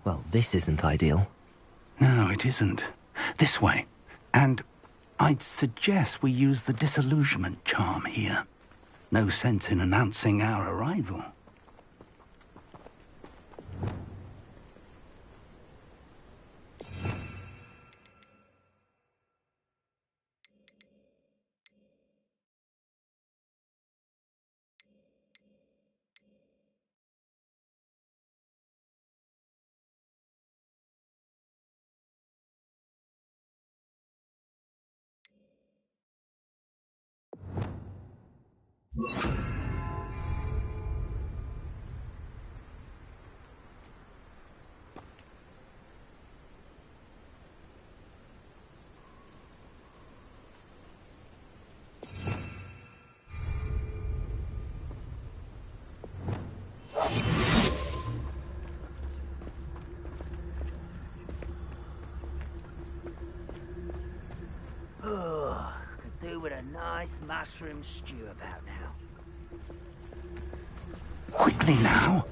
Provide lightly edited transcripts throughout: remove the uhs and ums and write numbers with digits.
Well, this isn't ideal. No, it isn't. This way. And I'd suggest we use the disillusionment charm here. No sense in announcing our arrival. Could do with a nice mushroom stew about now. Quickly now.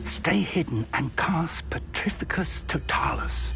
Stay hidden and cast Petrificus Totalis.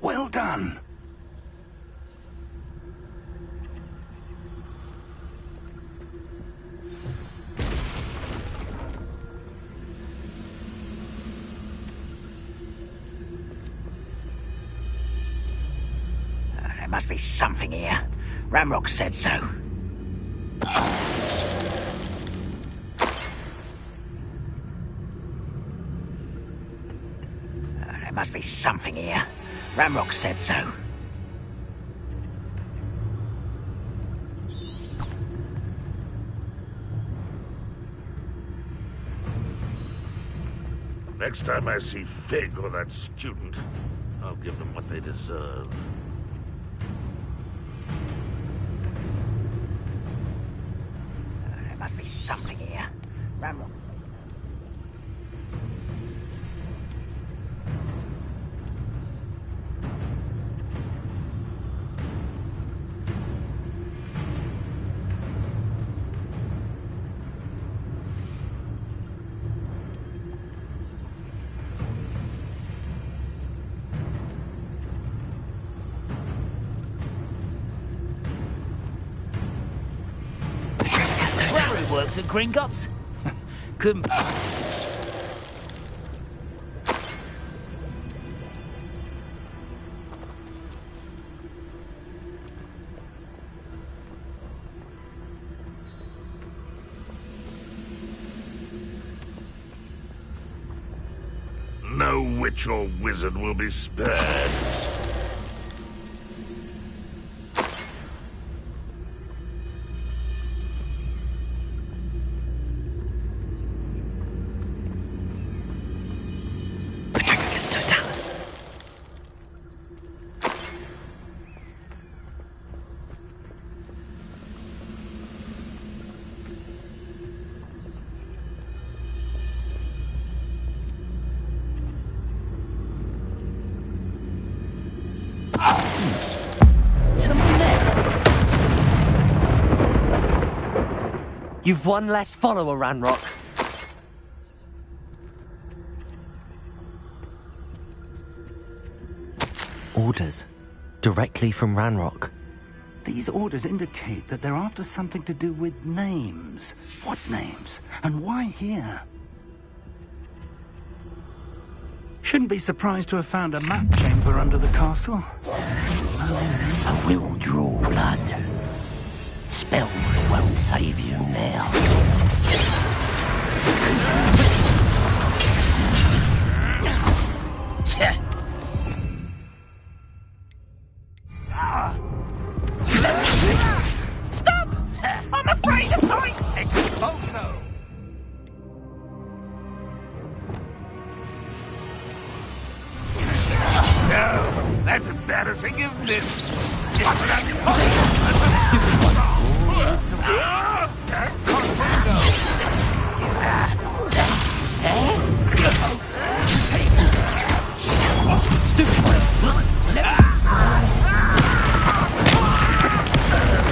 Well done. There must be something here. Ramrock said so. There must be something here. Ramrock said so. Next time I see Fig or that student, I'll give them what they deserve. There must be something here. Ramrock. Works at Gringotts. Couldn't. No witch or wizard will be spared. You've one less follower, Ranrock. Orders. Directly from Ranrock. These orders indicate that they're after something to do with names. What names? And why here? Shouldn't be surprised to have found a map chamber under the castle. I will draw blood. Spells won't save you now. Stop! I'm afraid of heights! Expulso! No, that's embarrassing, isn't it?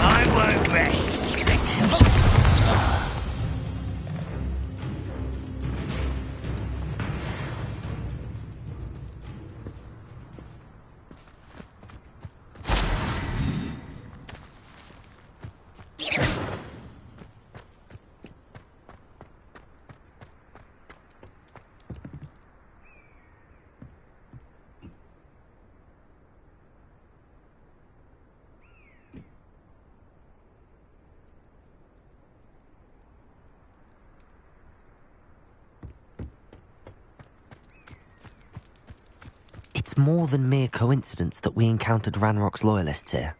I won't rest. It's more than mere coincidence that we encountered Ranrock's loyalists here.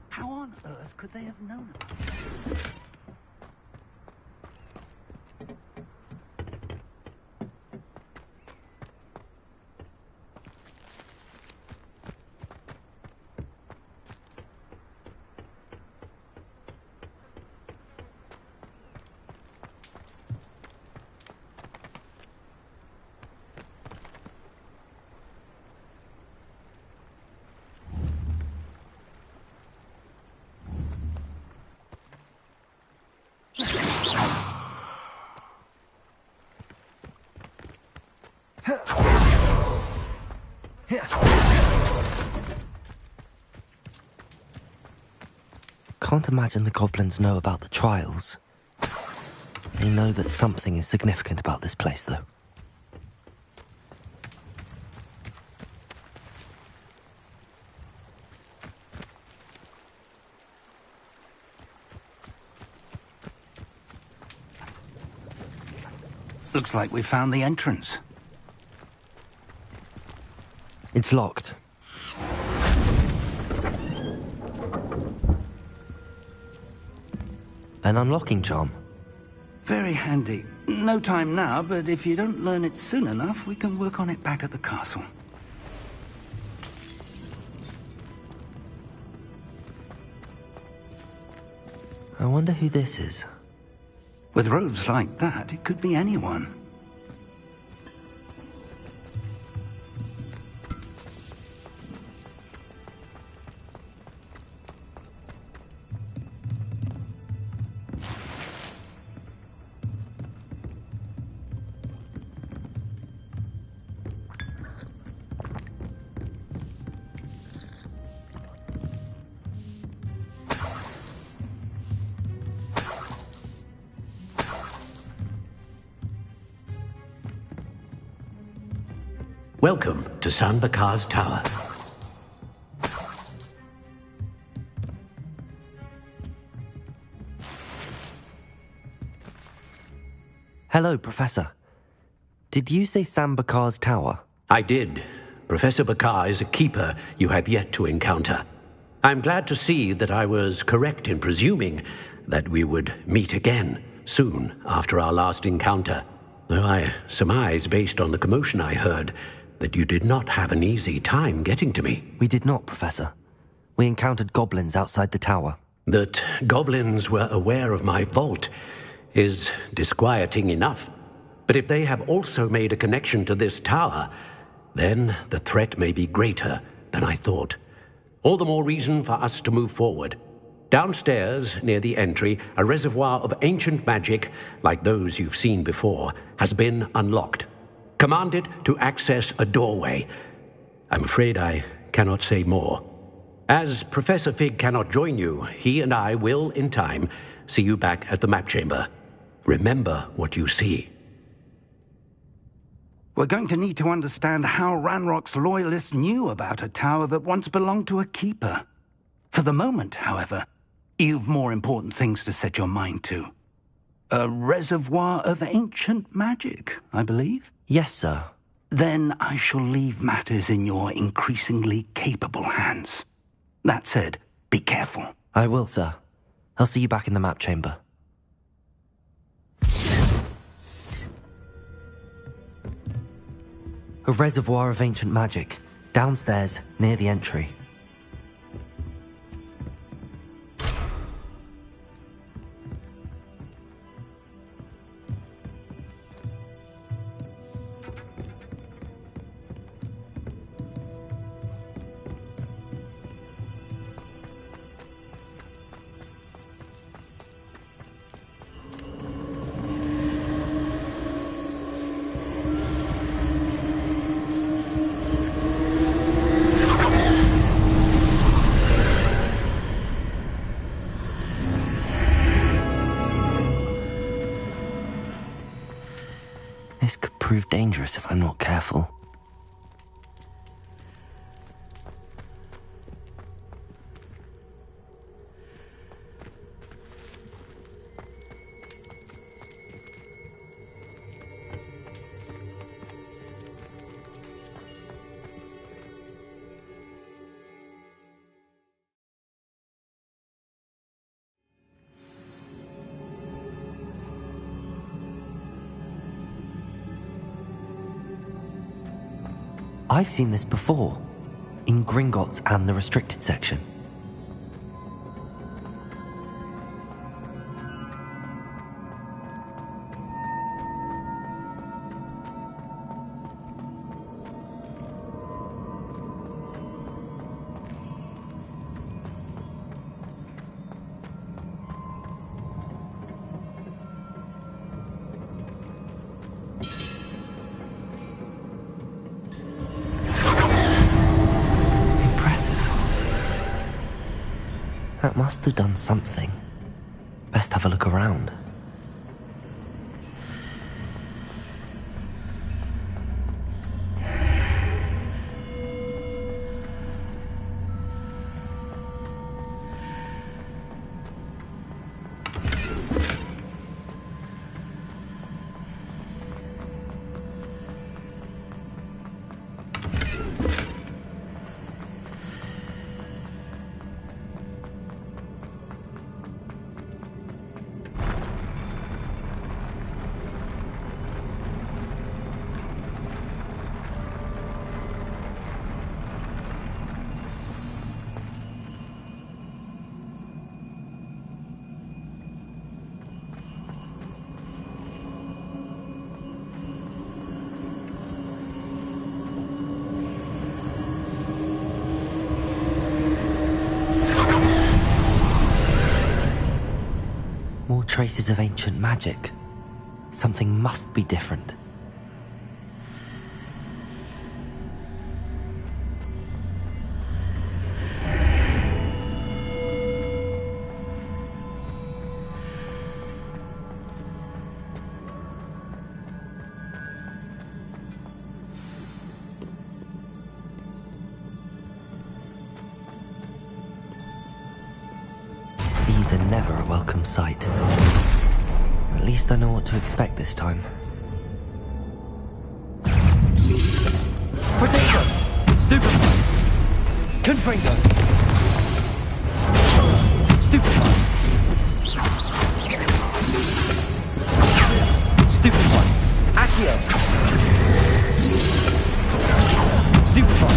How on earth could they have known about it? Can't imagine the goblins know about the trials. They know that something is significant about this place, though. Looks like we found the entrance. It's locked. An unlocking charm. Very handy. No time now, but if you don't learn it soon enough, we can work on it back at the castle. I wonder who this is. With robes like that, it could be anyone. Welcome to San Bakar's Tower. Hello, Professor. Did you say San Bakar's Tower? I did. Professor Bakar is a keeper you have yet to encounter. I'm glad to see that I was correct in presuming that we would meet again soon after our last encounter, though I surmise, based on the commotion I heard, that you did not have an easy time getting to me. We did not, Professor. We encountered goblins outside the tower. That goblins were aware of my vault is disquieting enough. But if they have also made a connection to this tower, then the threat may be greater than I thought. All the more reason for us to move forward. Downstairs, near the entry, a reservoir of ancient magic, like those you've seen before, has been unlocked. Command it to access a doorway. I'm afraid I cannot say more. As Professor Fig cannot join you, he and I will, in time, see you back at the map chamber. Remember what you see. We're going to need to understand how Ranrock's loyalists knew about a tower that once belonged to a keeper. For the moment, however, you've more important things to set your mind to. A reservoir of ancient magic, I believe? Yes, sir. Then I shall leave matters in your increasingly capable hands. That said, be careful. I will, sir. I'll see you back in the map chamber. A reservoir of ancient magic, downstairs, near the entry. This could prove dangerous if I'm not careful. I've seen this before, in Gringotts and the restricted section. That must have done something. Best have a look around. More traces of ancient magic. Something must be different. These are never a welcome sight. At least I know what to expect this time. Potato! Stupefy! Confringo! Stupefy! Stupefy! Accio! Stupefy!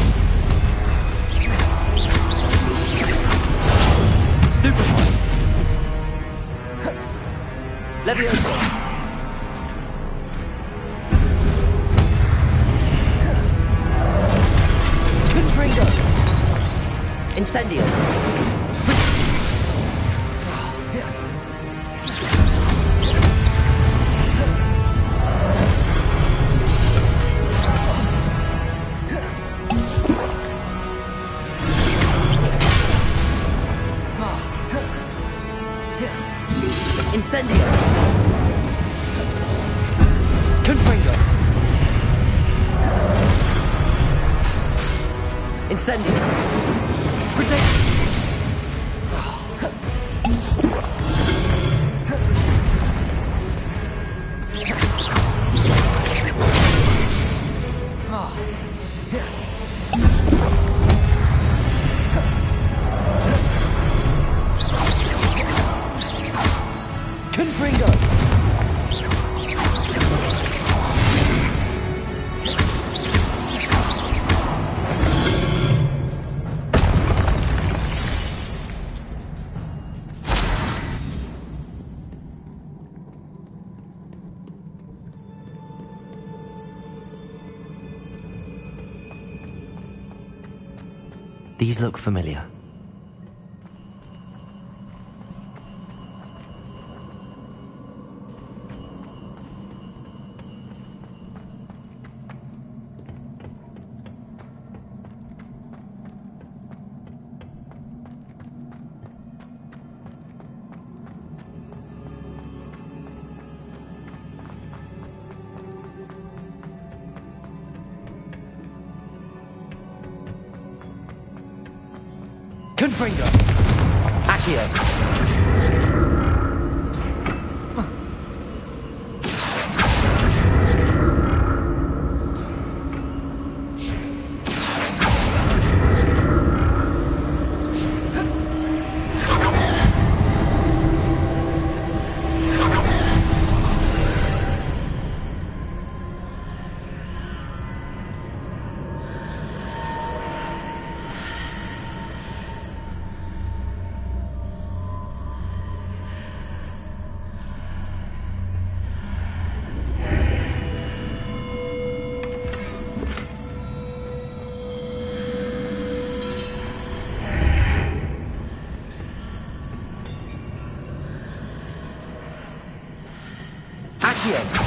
Stupefy! Levioso! Incendio! Incendio! Confringo! Incendio! Protect! Confringo! These look familiar. Confringo! Accio! Accio!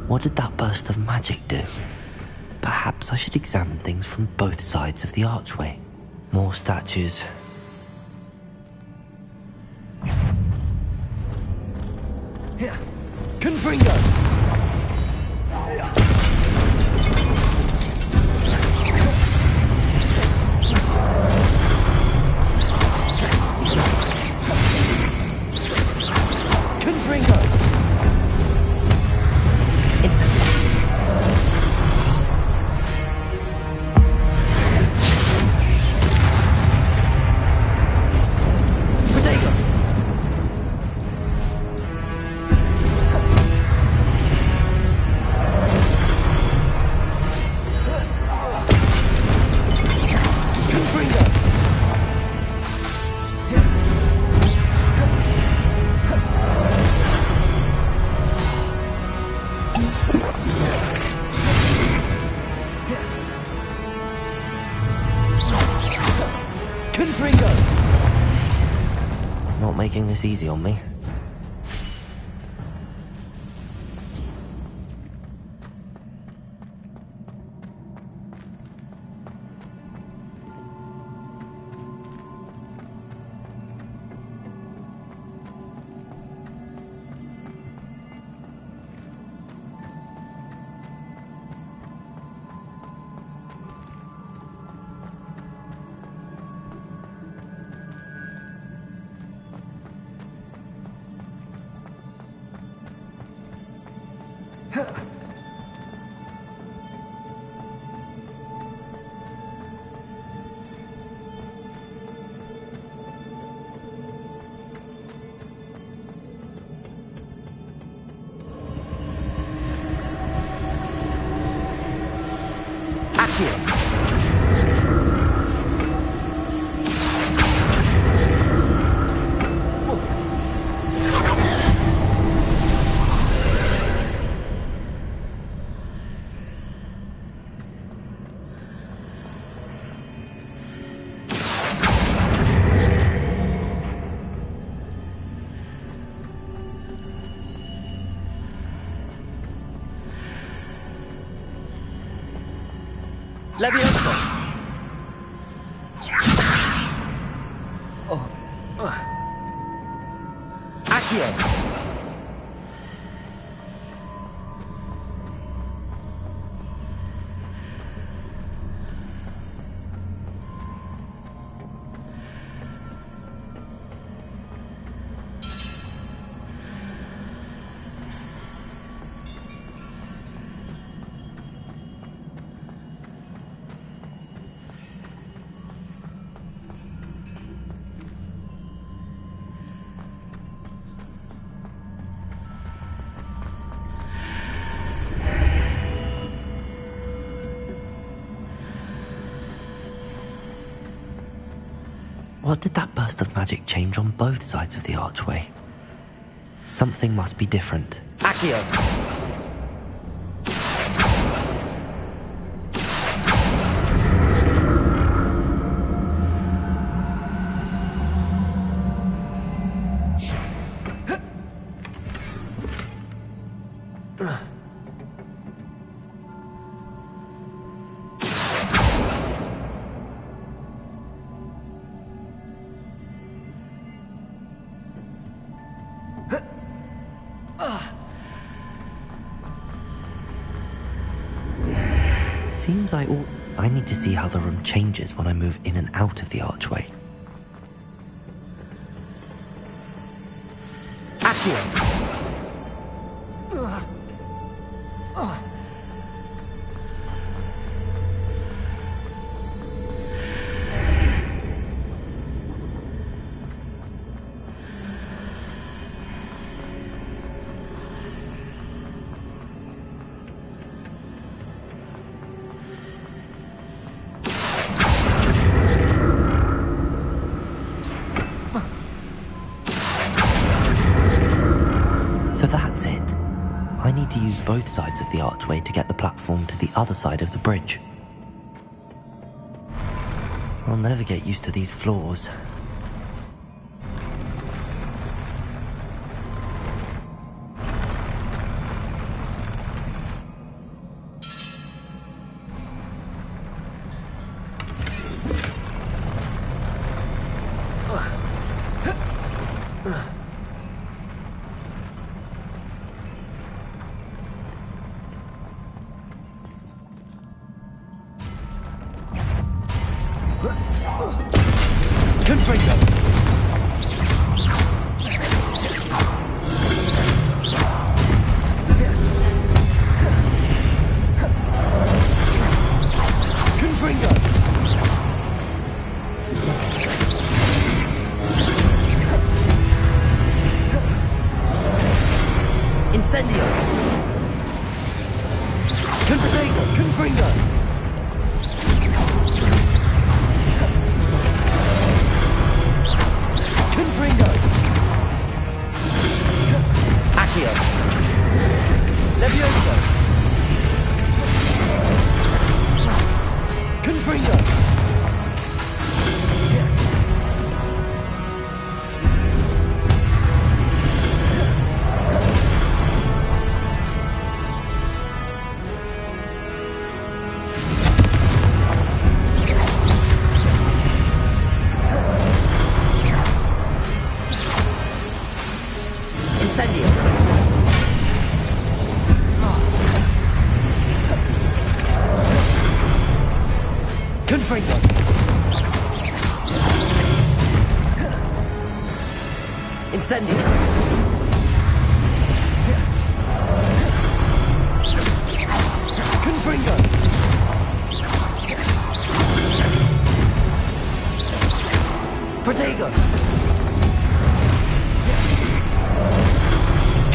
What did that burst of magic do? Perhaps I should examine things from both sides of the archway. More statues. Confringo! Not making this easy on me. Leviosa! Accio! What did that burst of magic change on both sides of the archway? Something must be different. Accio! Seems I need to see how the room changes when I move in and out of the archway. Accio! So that's it. I need to use both sides of the archway to get the platform to the other side of the bridge. I'll never get used to these floors. Incendio! Confringo! Confringo! Confringo! Accio! Leviosa! Confringo! Incendio! Confringo! Incendio! Confringo! Protego!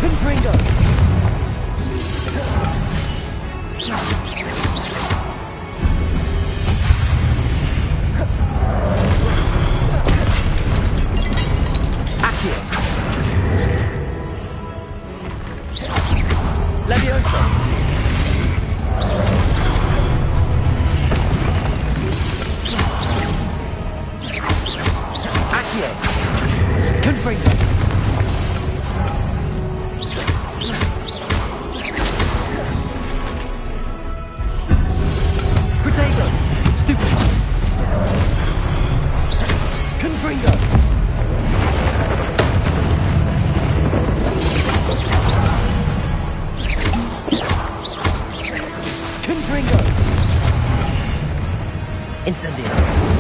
Confringo! Confringo! Incendio!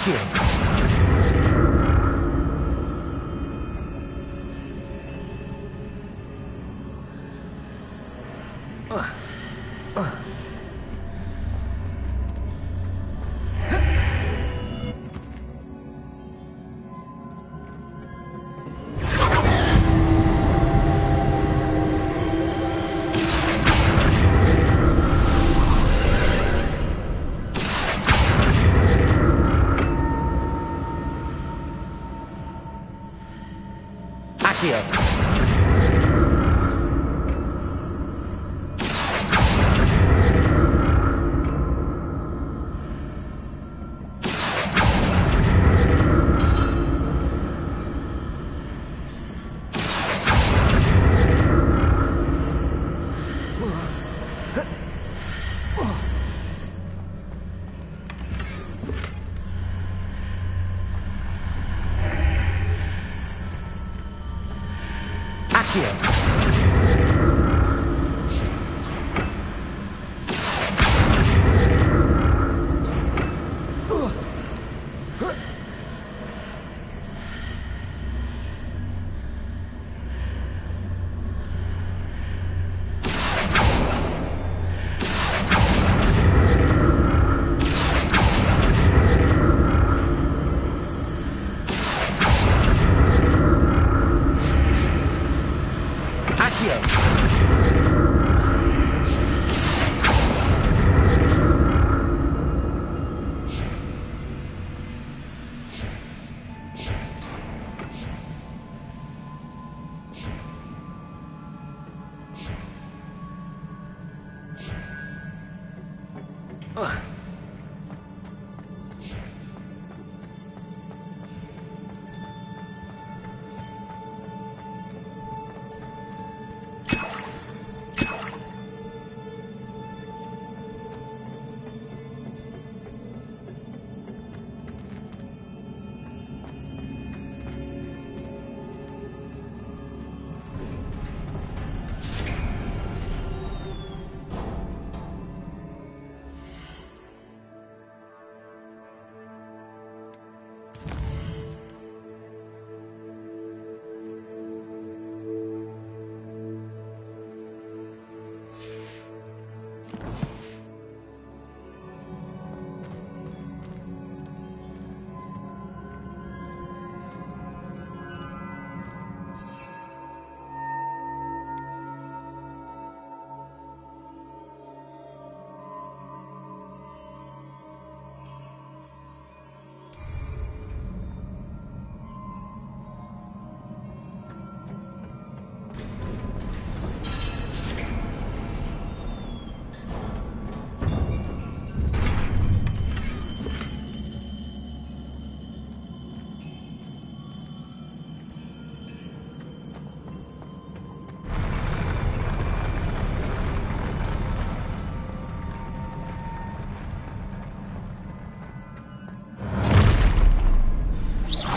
Accio! Accio!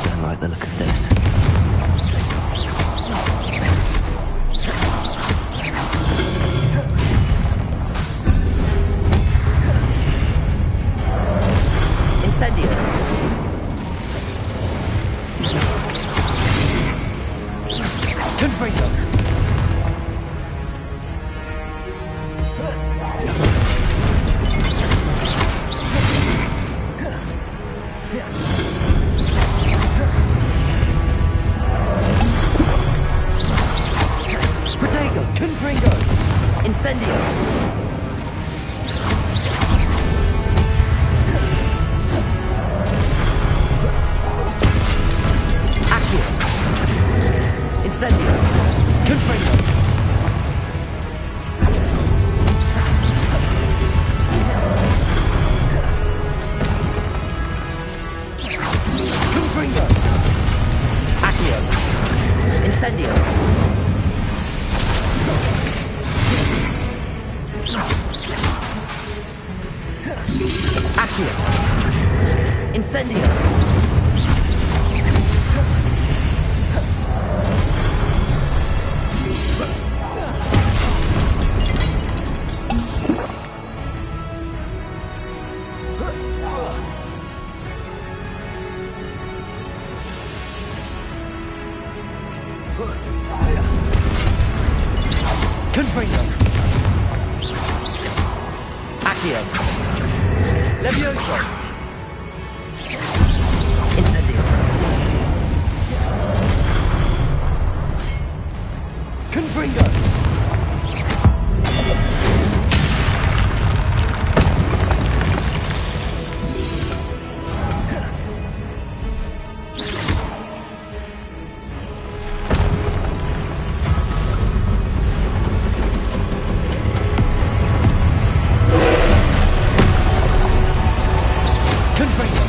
Don't like the look of this. Confringo! Protego! Confringo! Incendio! Incendio! Confringo! Confringo! Accio! Incendio! Accio! Incendio! Confringo! Accio! Levioso! Incendio! Confringo! Confringo!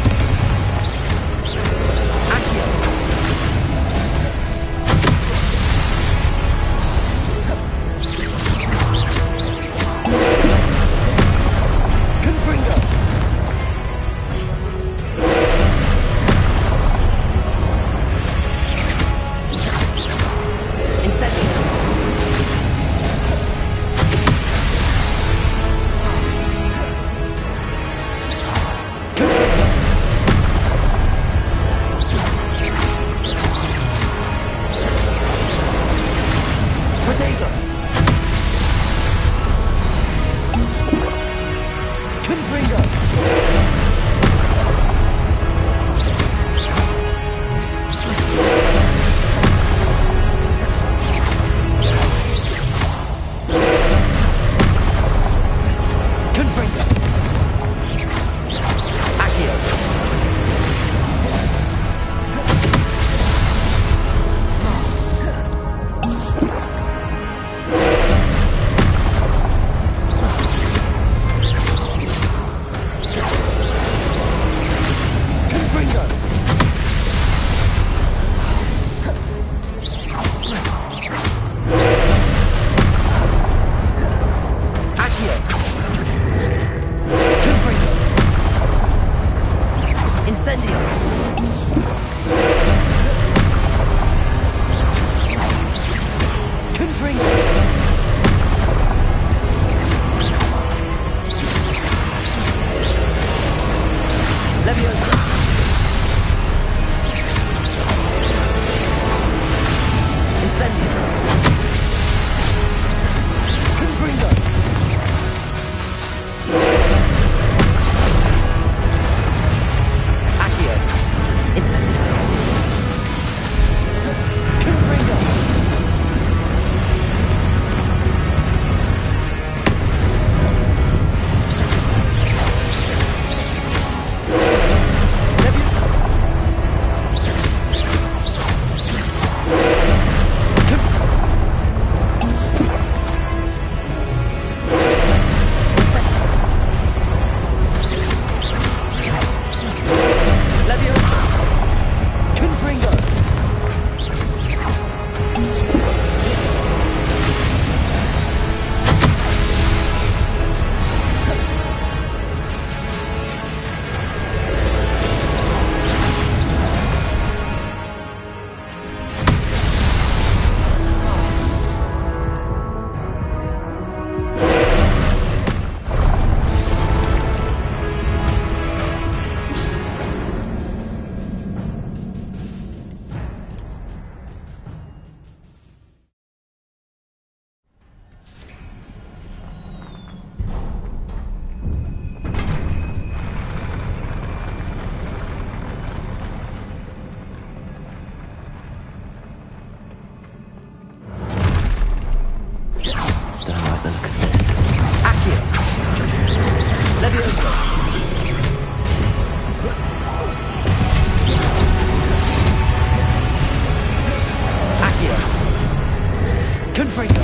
Confringo.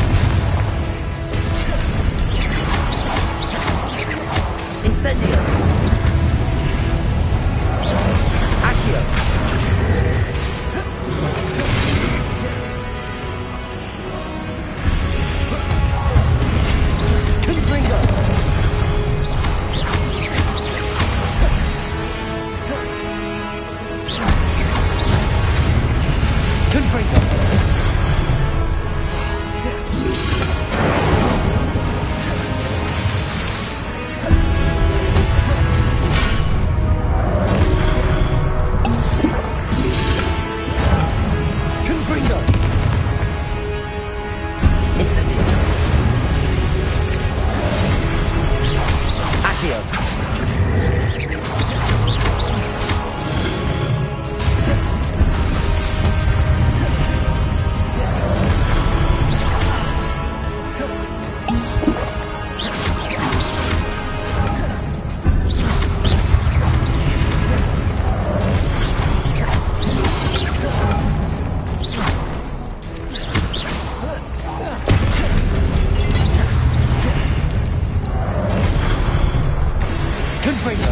Incendio. Accio. Confringo. Confringo.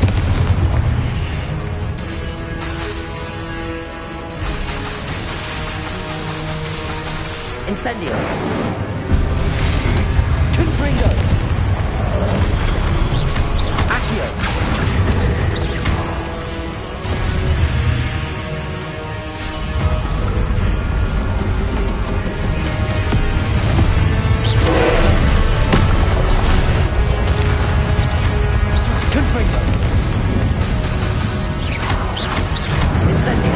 Incendio. Confringo. Accio. Confringo. Incendio.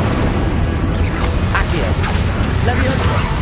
Accio. Leviosa.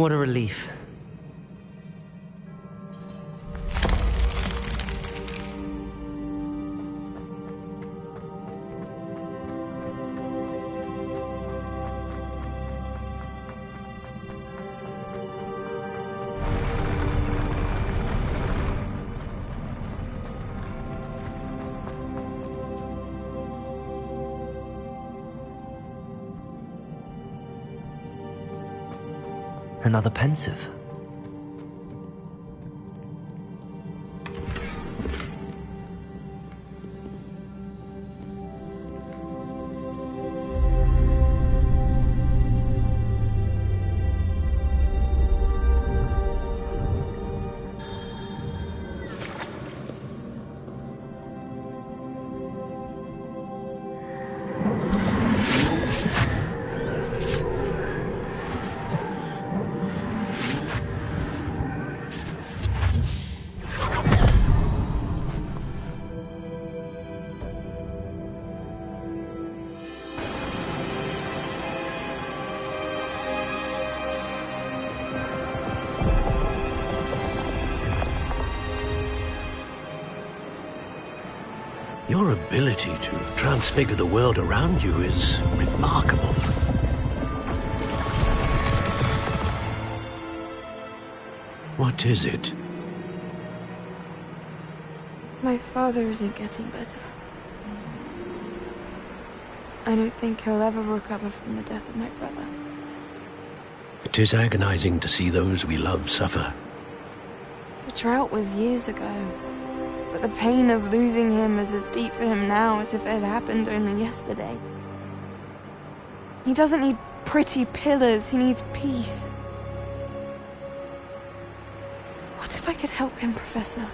What a relief. Another pensive. Your ability to transfigure the world around you is remarkable. What is it? My father isn't getting better. I don't think he'll ever recover from the death of my brother. It is agonizing to see those we love suffer. The drought was years ago, but the pain of losing him is as deep for him now as if it had happened only yesterday. He doesn't need pretty pillars, he needs peace. What if I could help him, Professor?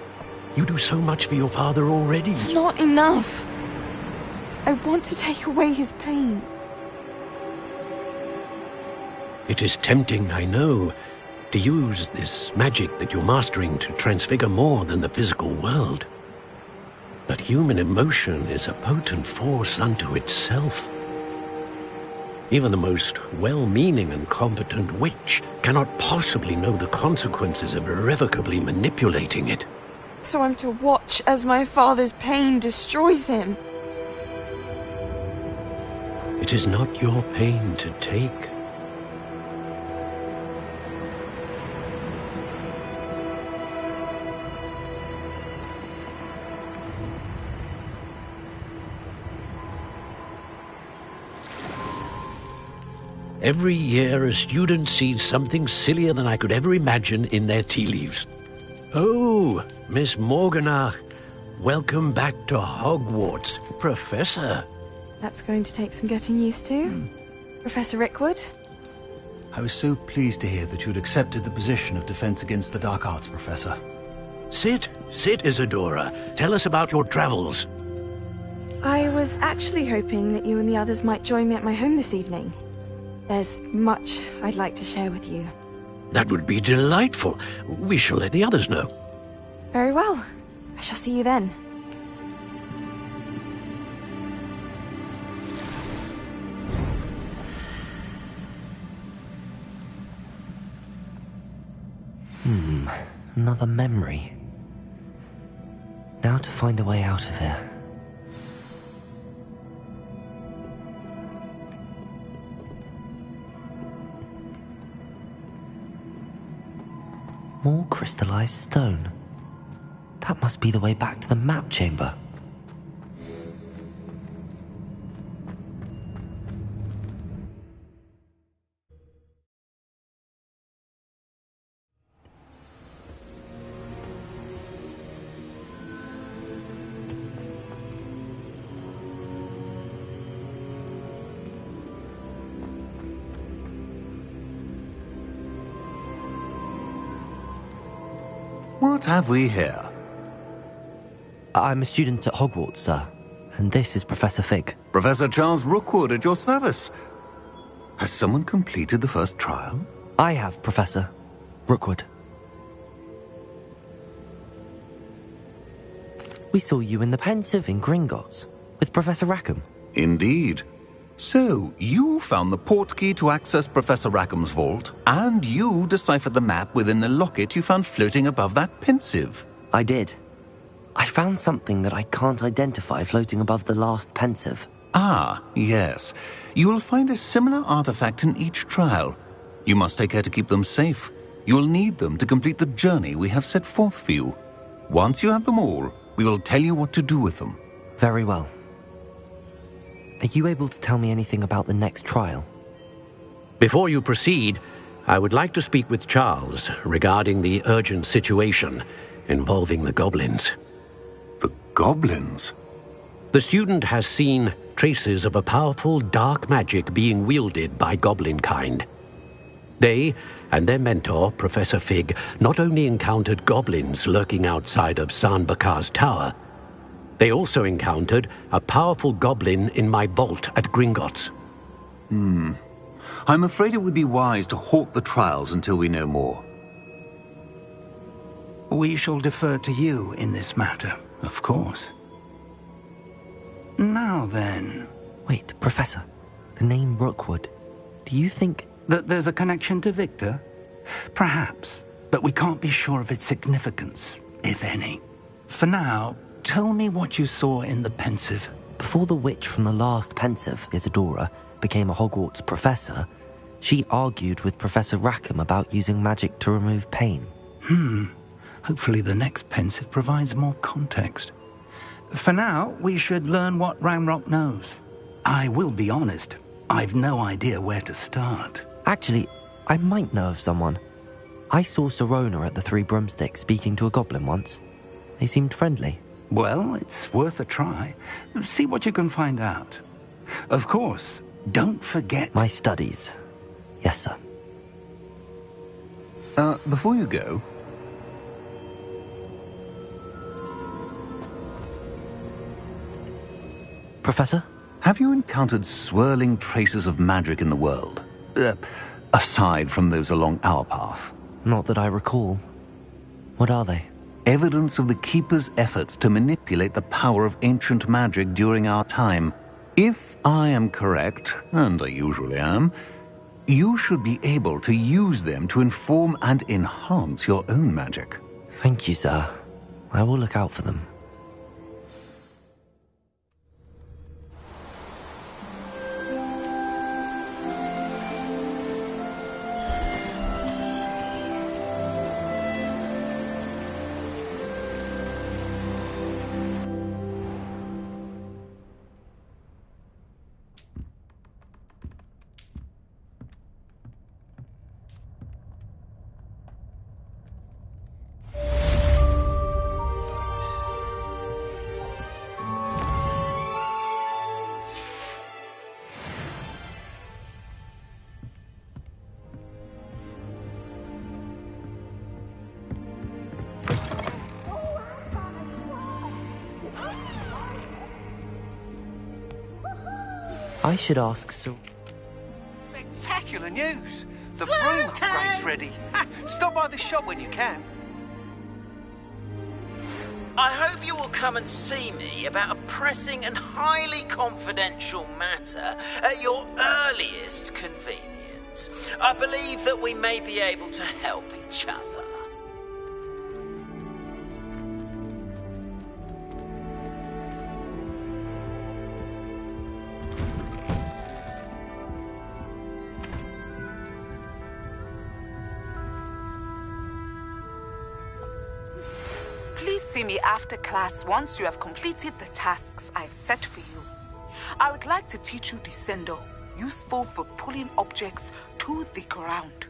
You do so much for your father already. It's not enough. I want to take away his pain. It is tempting, I know, to use this magic that you're mastering to transfigure more than the physical world. But human emotion is a potent force unto itself. Even the most well-meaning and competent witch cannot possibly know the consequences of irrevocably manipulating it. So I'm to watch as my father's pain destroys him. It is not your pain to take. Every year, a student sees something sillier than I could ever imagine in their tea leaves. Oh, Miss Morganach, welcome back to Hogwarts, Professor. That's going to take some getting used to. Professor Rickwood? I was so pleased to hear that you'd accepted the position of Defense Against the Dark Arts, Professor. Sit, Isadora. Tell us about your travels. I was actually hoping that you and the others might join me at my home this evening. There's much I'd like to share with you. That would be delightful. We shall let the others know. Very well. I shall see you then. Another memory. Now to find a way out of here. More crystallized stone. That must be the way back to the map chamber. What have we here? I'm a student at Hogwarts, sir, and this is Professor Fig. Professor Charles Rookwood at your service. Has someone completed the first trial? I have, Professor Rookwood. We saw you in the Pensive in Gringotts with Professor Rackham. Indeed. So, you found the portkey to access Professor Rackham's vault, and you deciphered the map within the locket you found floating above that Pensive. I did. I found something that I can't identify floating above the last Pensive. Ah, yes. You will find a similar artifact in each trial. You must take care to keep them safe. You will need them to complete the journey we have set forth for you. Once you have them all, we will tell you what to do with them. Very well. Are you able to tell me anything about the next trial? Before you proceed, I would like to speak with Charles regarding the urgent situation involving the goblins. The goblins? The student has seen traces of a powerful dark magic being wielded by goblin kind. They and their mentor, Professor Fig, not only encountered goblins lurking outside of San Bakar's tower, they also encountered a powerful goblin in my vault at Gringotts. I'm afraid it would be wise to halt the trials until we know more. We shall defer to you in this matter, of course. Now then... Wait, Professor. The name Rookwood. Do you think... that there's a connection to Victor? Perhaps, but we can't be sure of its significance, if any. For now, tell me what you saw in the pensive. Before the witch from the last pensive, Isadora, became a Hogwarts professor, she argued with Professor Rackham about using magic to remove pain. Hopefully the next pensive provides more context. For now, we should learn what Ranrock knows. I will be honest, I've no idea where to start. Actually, I might know of someone. I saw Sirona at the Three Broomsticks speaking to a goblin once. They seemed friendly. Well, it's worth a try. See what you can find out. Of course, don't forget... My studies. Yes, sir. Before you go... Professor? Have you encountered swirling traces of magic in the world? Aside from those along our path? Not that I recall. What are they? Evidence of the Keeper's efforts to manipulate the power of ancient magic during our time. If I am correct, and I usually am, you should be able to use them to inform and enhance your own magic. Thank you, sir. I will look out for them. I should ask Sir... Spectacular news! The broom upgrade's ready. Stop by the shop when you can. I hope you will come and see me about a pressing and highly confidential matter at your earliest convenience. I believe that we may be able to help each other. Please see me after class once you have completed the tasks I've set for you. I would like to teach you Descendo, useful for pulling objects to the ground.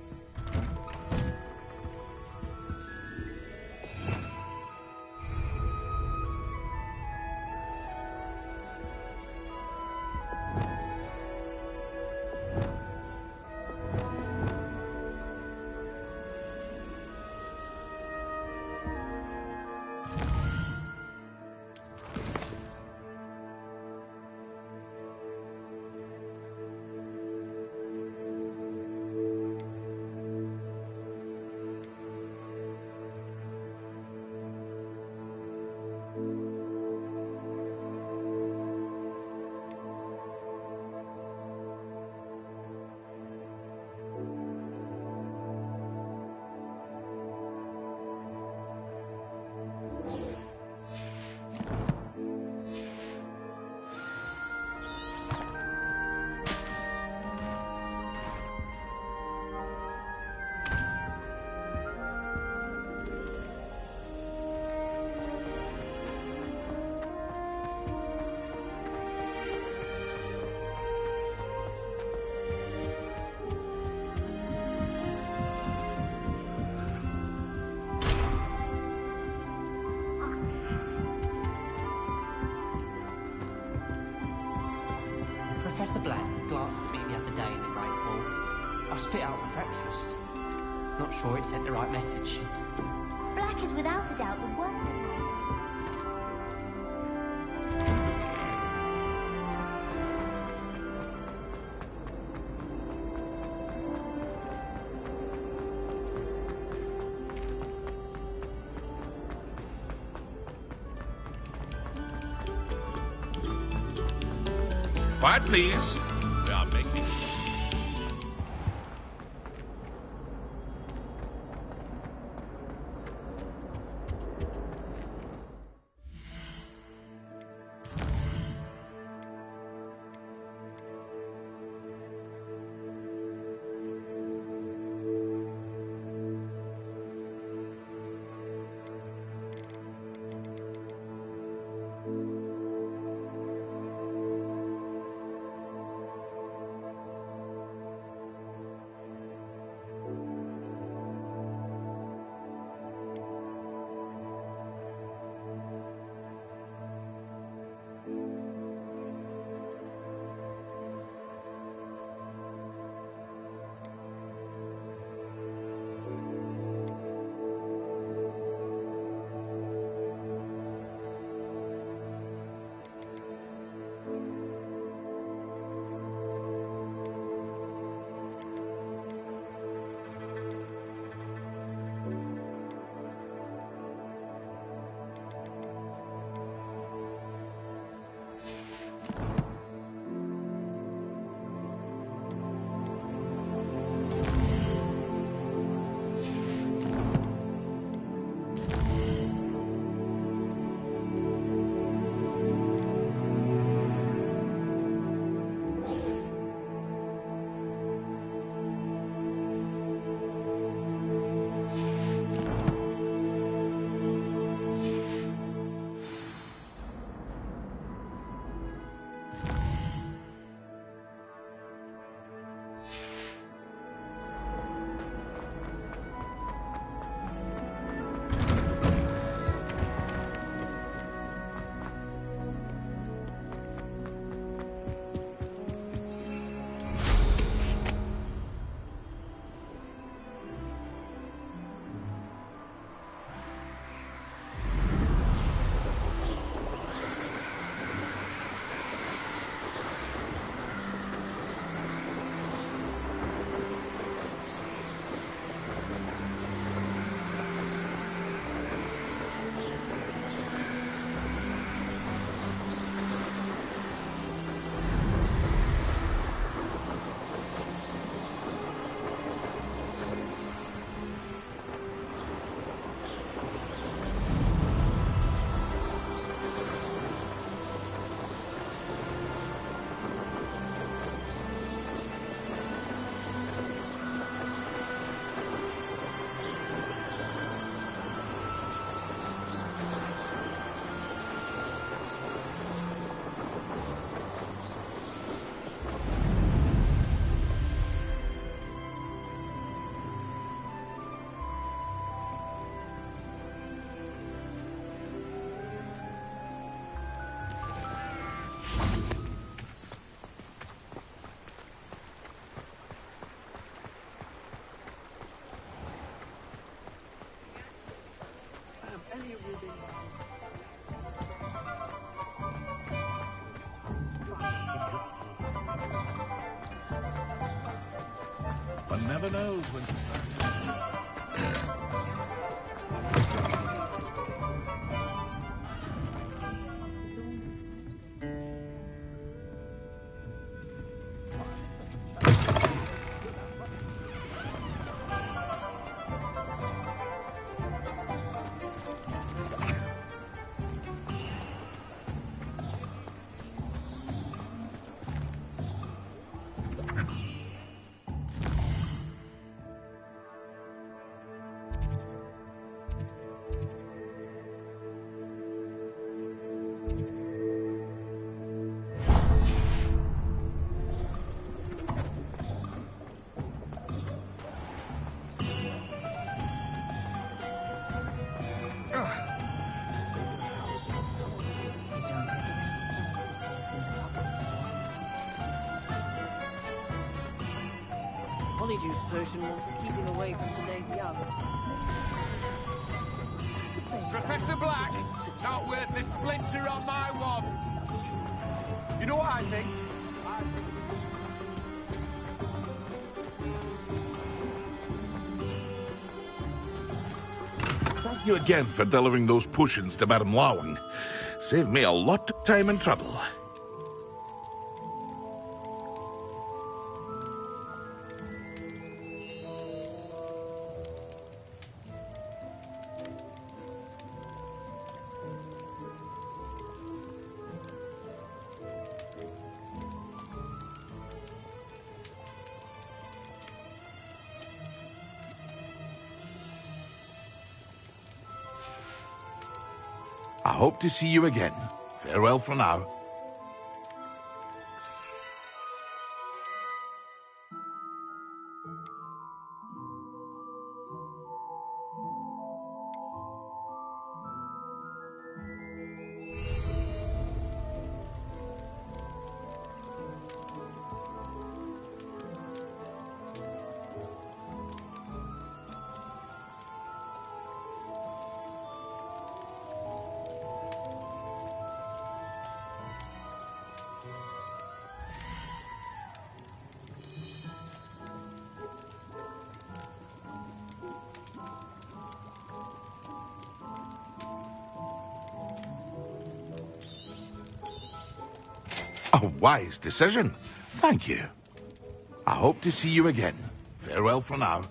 Professor Black glanced at me the other day in the Great Hall. I spit out my breakfast. Not sure it sent the right message. Black is without a doubt the worst. Quiet, please. We are making... One never knows when... Polyjuice potion wants keeping away from today's young. Professor Black, not worth a splinter on my one. You know what I think? Thank you again for delivering those potions to Madame Lawing. Saved me a lot of time and trouble. I hope to see you again. Farewell for now. A wise decision. Thank you. I hope to see you again. Farewell for now.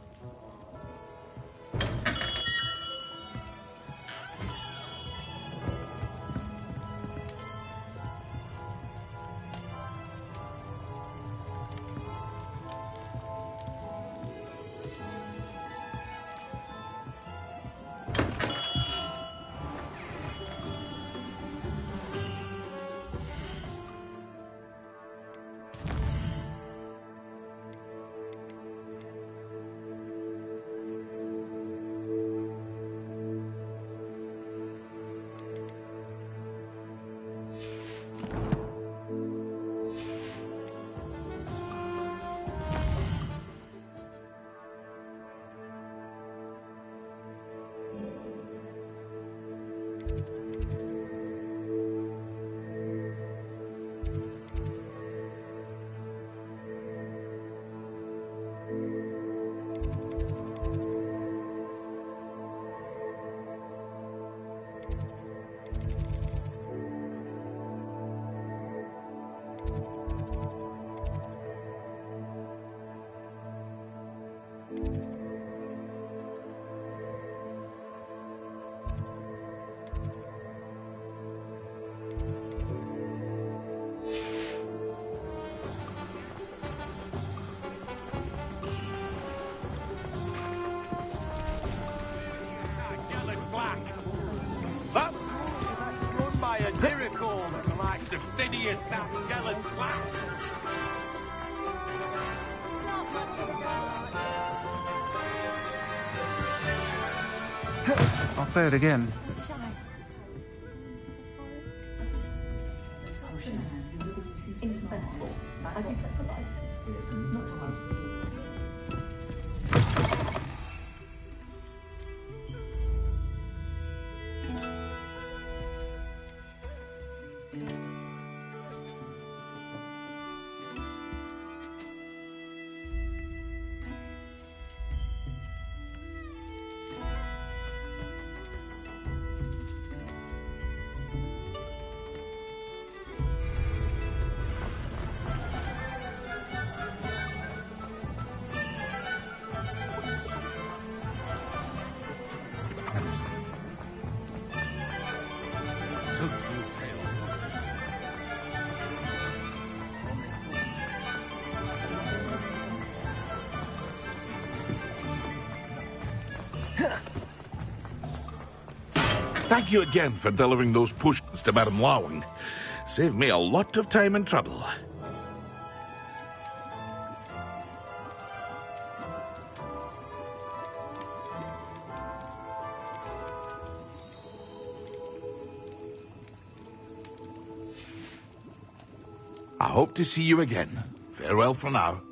I'll say it again. Indispensable. I guess that's for life. It's not time. thank you again for delivering those potions to Madame Lawing. Saved me a lot of time and trouble. I hope to see you again. Farewell for now.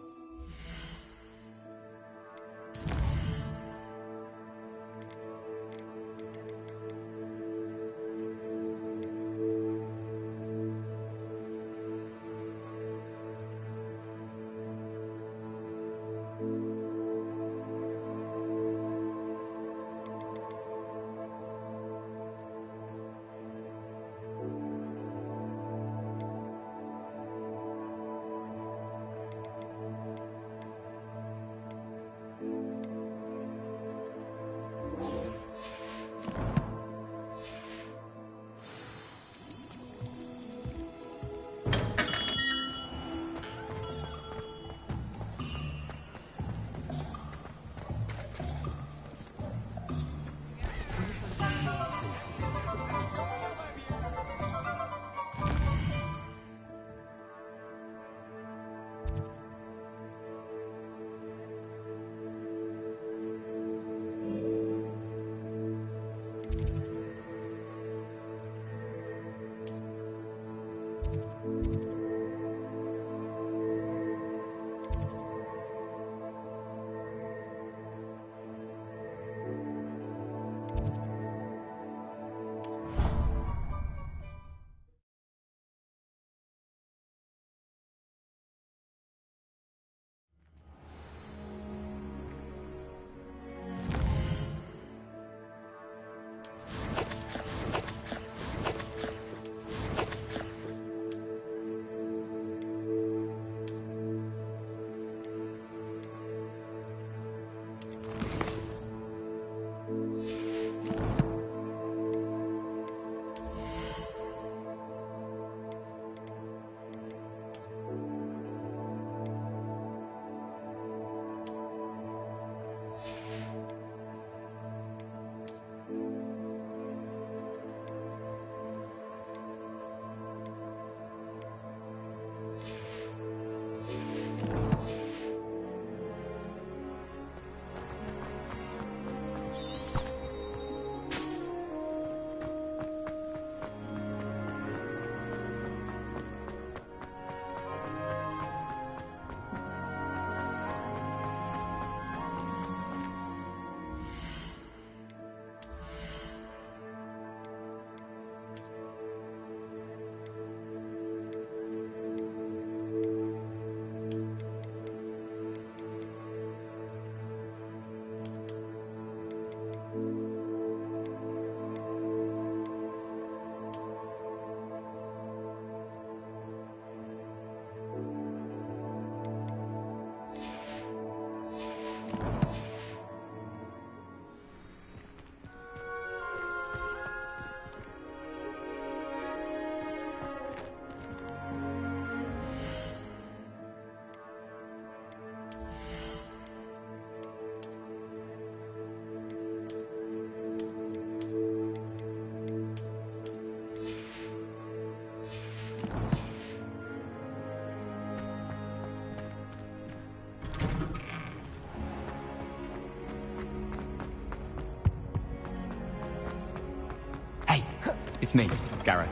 It's me, Gareth.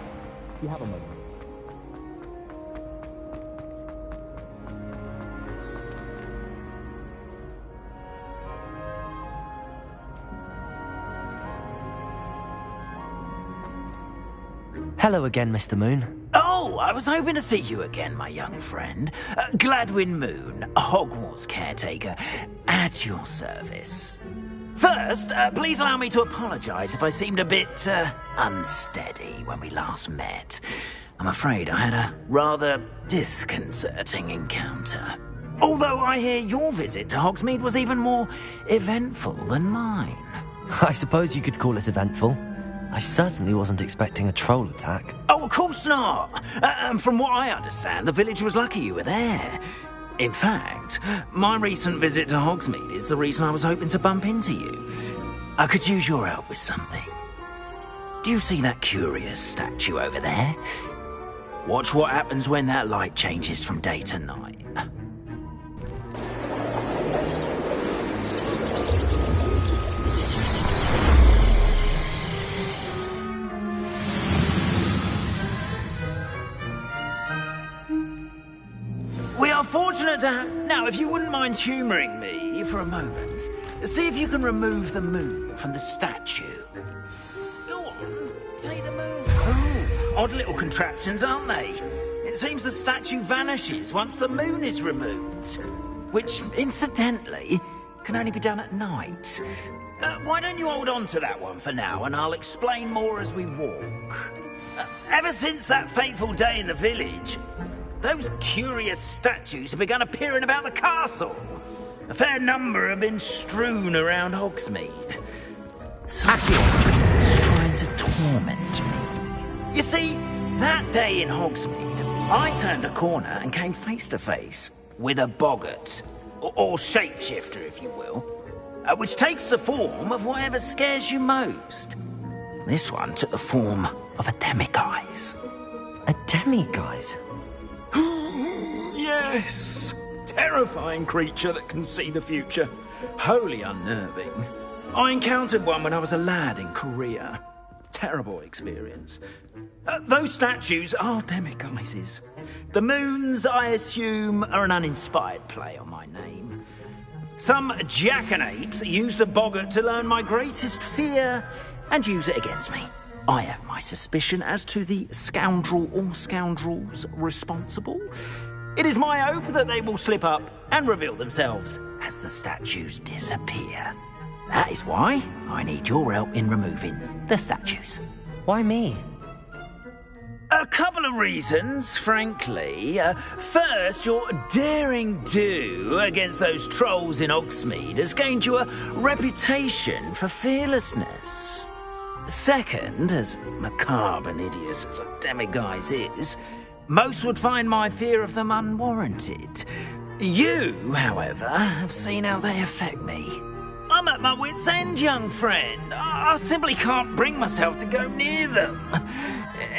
You have a moment. Hello again, Mr. Moon. Oh, I was hoping to see you again, my young friend. Gladwin Moon, Hogwarts caretaker, at your service. First, please allow me to apologise if I seemed a bit unsteady when we last met. I'm afraid I had a rather disconcerting encounter. Although I hear your visit to Hogsmeade was even more eventful than mine. I suppose you could call it eventful. I certainly wasn't expecting a troll attack. Oh, of course not! From what I understand, the village was lucky you were there. In fact, my recent visit to Hogsmeade is the reason I was hoping to bump into you. I could use your help with something. Do you see that curious statue over there? Watch what happens when that light changes from day to night. We are fortunate to have... Now, if you wouldn't mind humouring me for a moment, see if you can remove the moon from the statue. Go on, take the moon. Oh, odd little contraptions, aren't they? It seems the statue vanishes once the moon is removed. Which, incidentally, can only be done at night. Why don't you hold on to that one for now, and I'll explain more as we walk. Ever since that fateful day in the village... those curious statues have begun appearing about the castle. A fair number have been strewn around Hogsmeade. Something is trying to torment me. You see, that day in Hogsmeade, I turned a corner and came face to face with a boggart, or shapeshifter, if you will, which takes the form of whatever scares you most. This one took the form of a demiguise. A demiguise? Yes! Terrifying creature that can see the future. Wholly unnerving. I encountered one when I was a lad in Korea. Terrible experience. Those statues are demiguises. The moons, I assume, are an uninspired play on my name. Some jackanapes used a boggart to learn my greatest fear and use it against me. I have my suspicion as to the scoundrel or scoundrels responsible. It is my hope that they will slip up and reveal themselves as the statues disappear. That is why I need your help in removing the statues. Why me? A couple of reasons, frankly. First, your daring do against those trolls in Hogsmeade has gained you a reputation for fearlessness. Second, as macabre and hideous as a demiguise is, most would find my fear of them unwarranted. You, however, have seen how they affect me. I'm at my wit's end, young friend. I simply can't bring myself to go near them.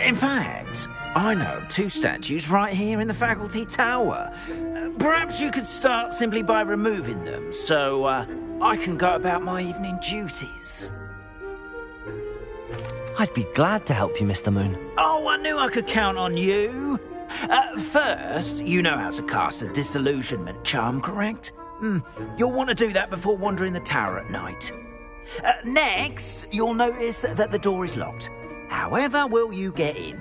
In fact, I know of 2 statues right here in the faculty tower. Perhaps you could start simply by removing them, so I can go about my evening duties. I'd be glad to help you, Mr. Moon. Oh, I knew I could count on you. First, you know how to cast a disillusionment charm, correct? You'll want to do that before wandering the tower at night. Next, you'll notice that the door is locked. However will you get in?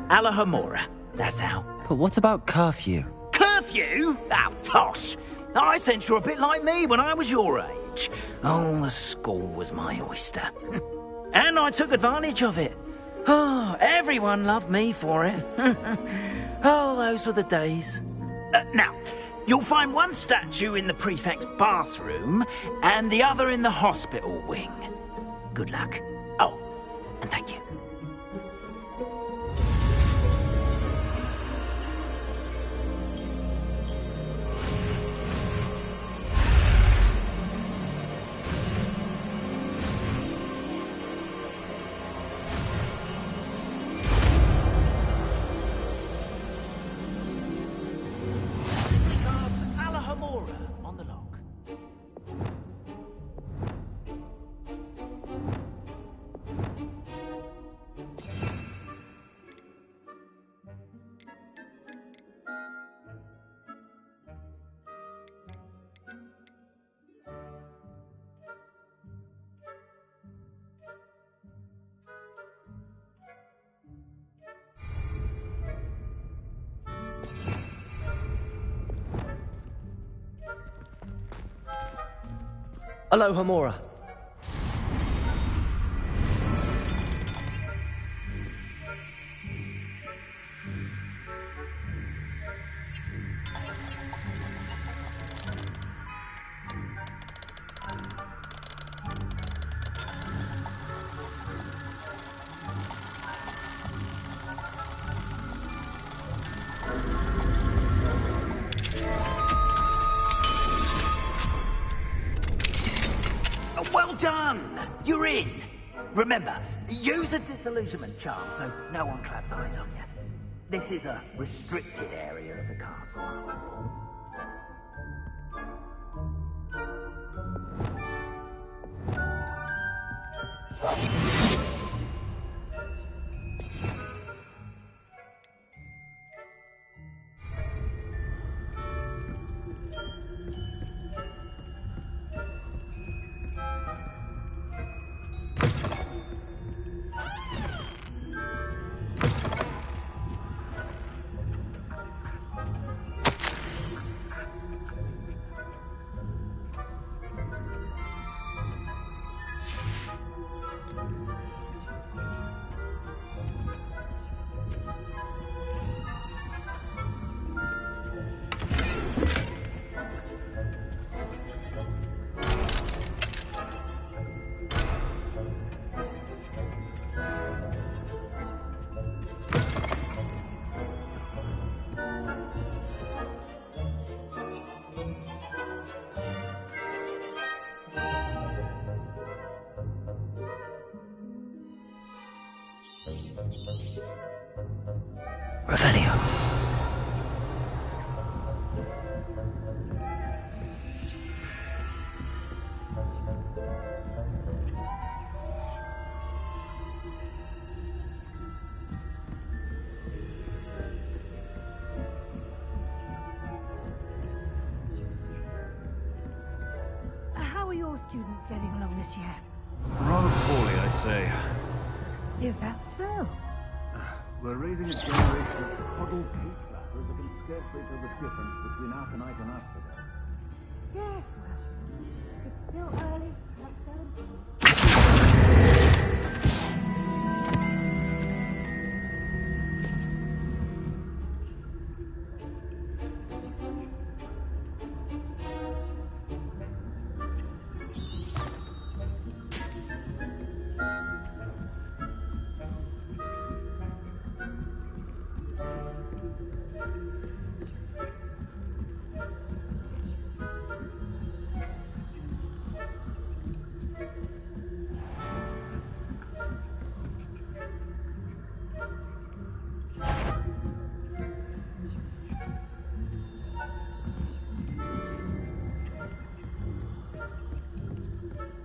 Alahomora, that's how. But what about curfew? Curfew? Oh, tosh. I sense you're a bit like me when I was your age. Oh, the school was my oyster. And I took advantage of it. Oh, everyone loved me for it. Oh, those were the days. Now, you'll find one statue in the prefect's bathroom and the other in the hospital wing. Good luck. Oh, and thank you. On the lock. Alohomora. Well done! You're in. Remember, use a disillusionment charm so no one claps eyes on you. This is a restricted area of the castle. Revelio. How are your students getting along this year? Rather poorly, I'd say. Is that so? We're raising a generation of coddled case flappers that can scarcely tell the difference between Arcanite and Asphodel. Yes, well, it's still early. Let's go and see.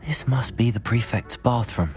This must be the prefect's bathroom.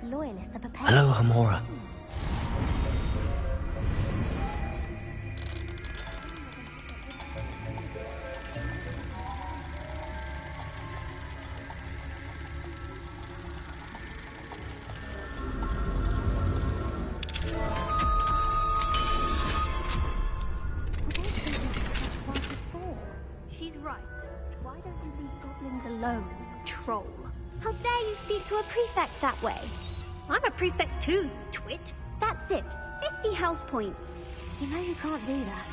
Loyalists are prepared. Hello, Hamora. She's right. Why don't you leave goblins alone, troll? How dare you speak to a prefect that way? I'm a prefect too, you twit. That's it. 50 house points. You know you can't do that.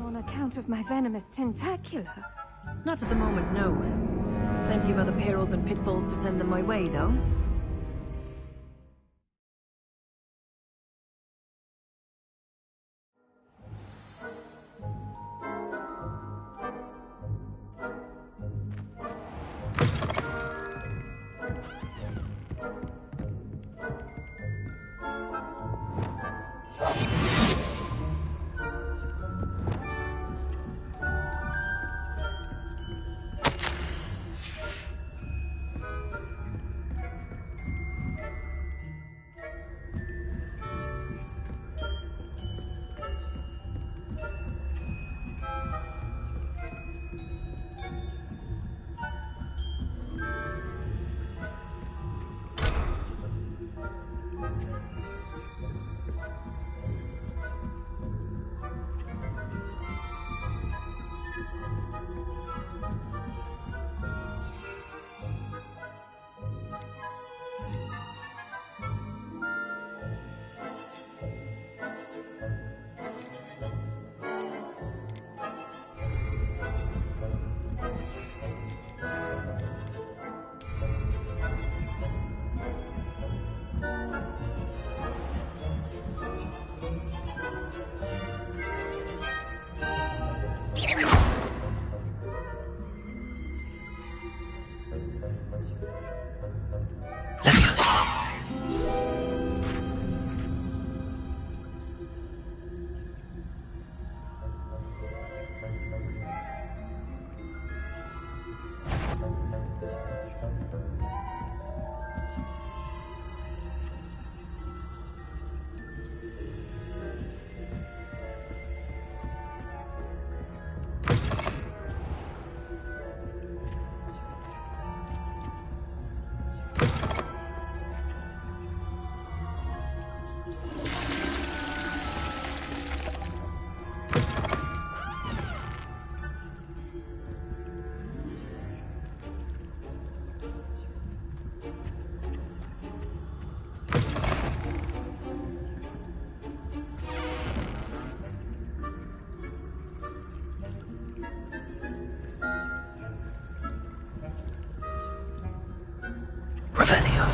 On account of my venomous tentacular. Not at the moment, no. Plenty of other perils and pitfalls to send them my way, though. Revelio.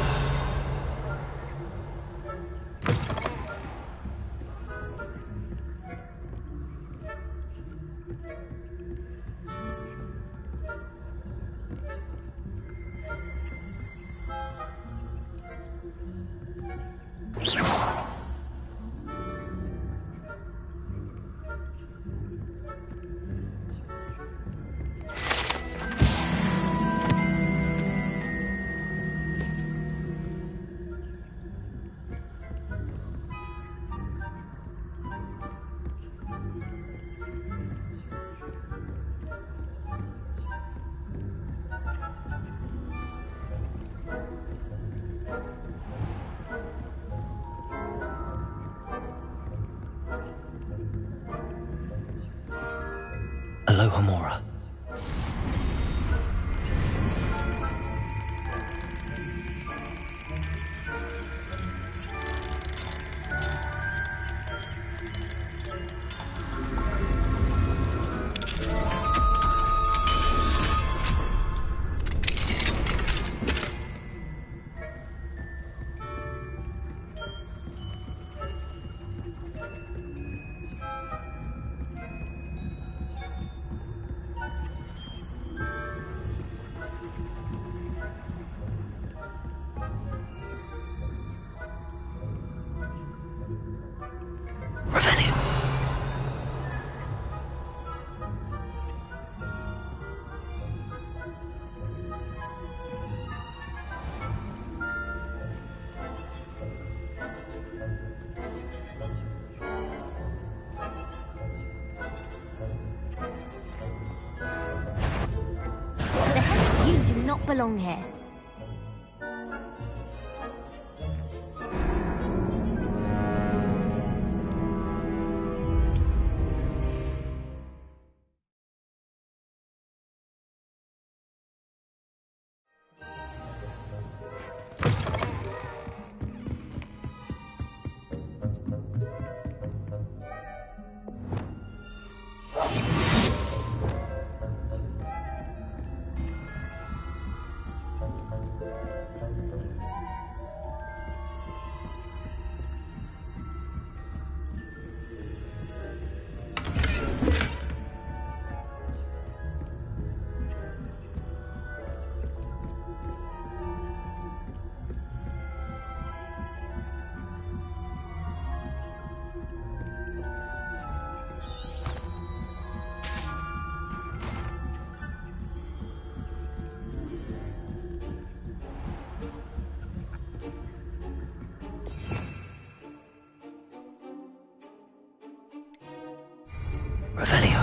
Aloha Mora. Revelio. The heck of you do not belong here. Revelio.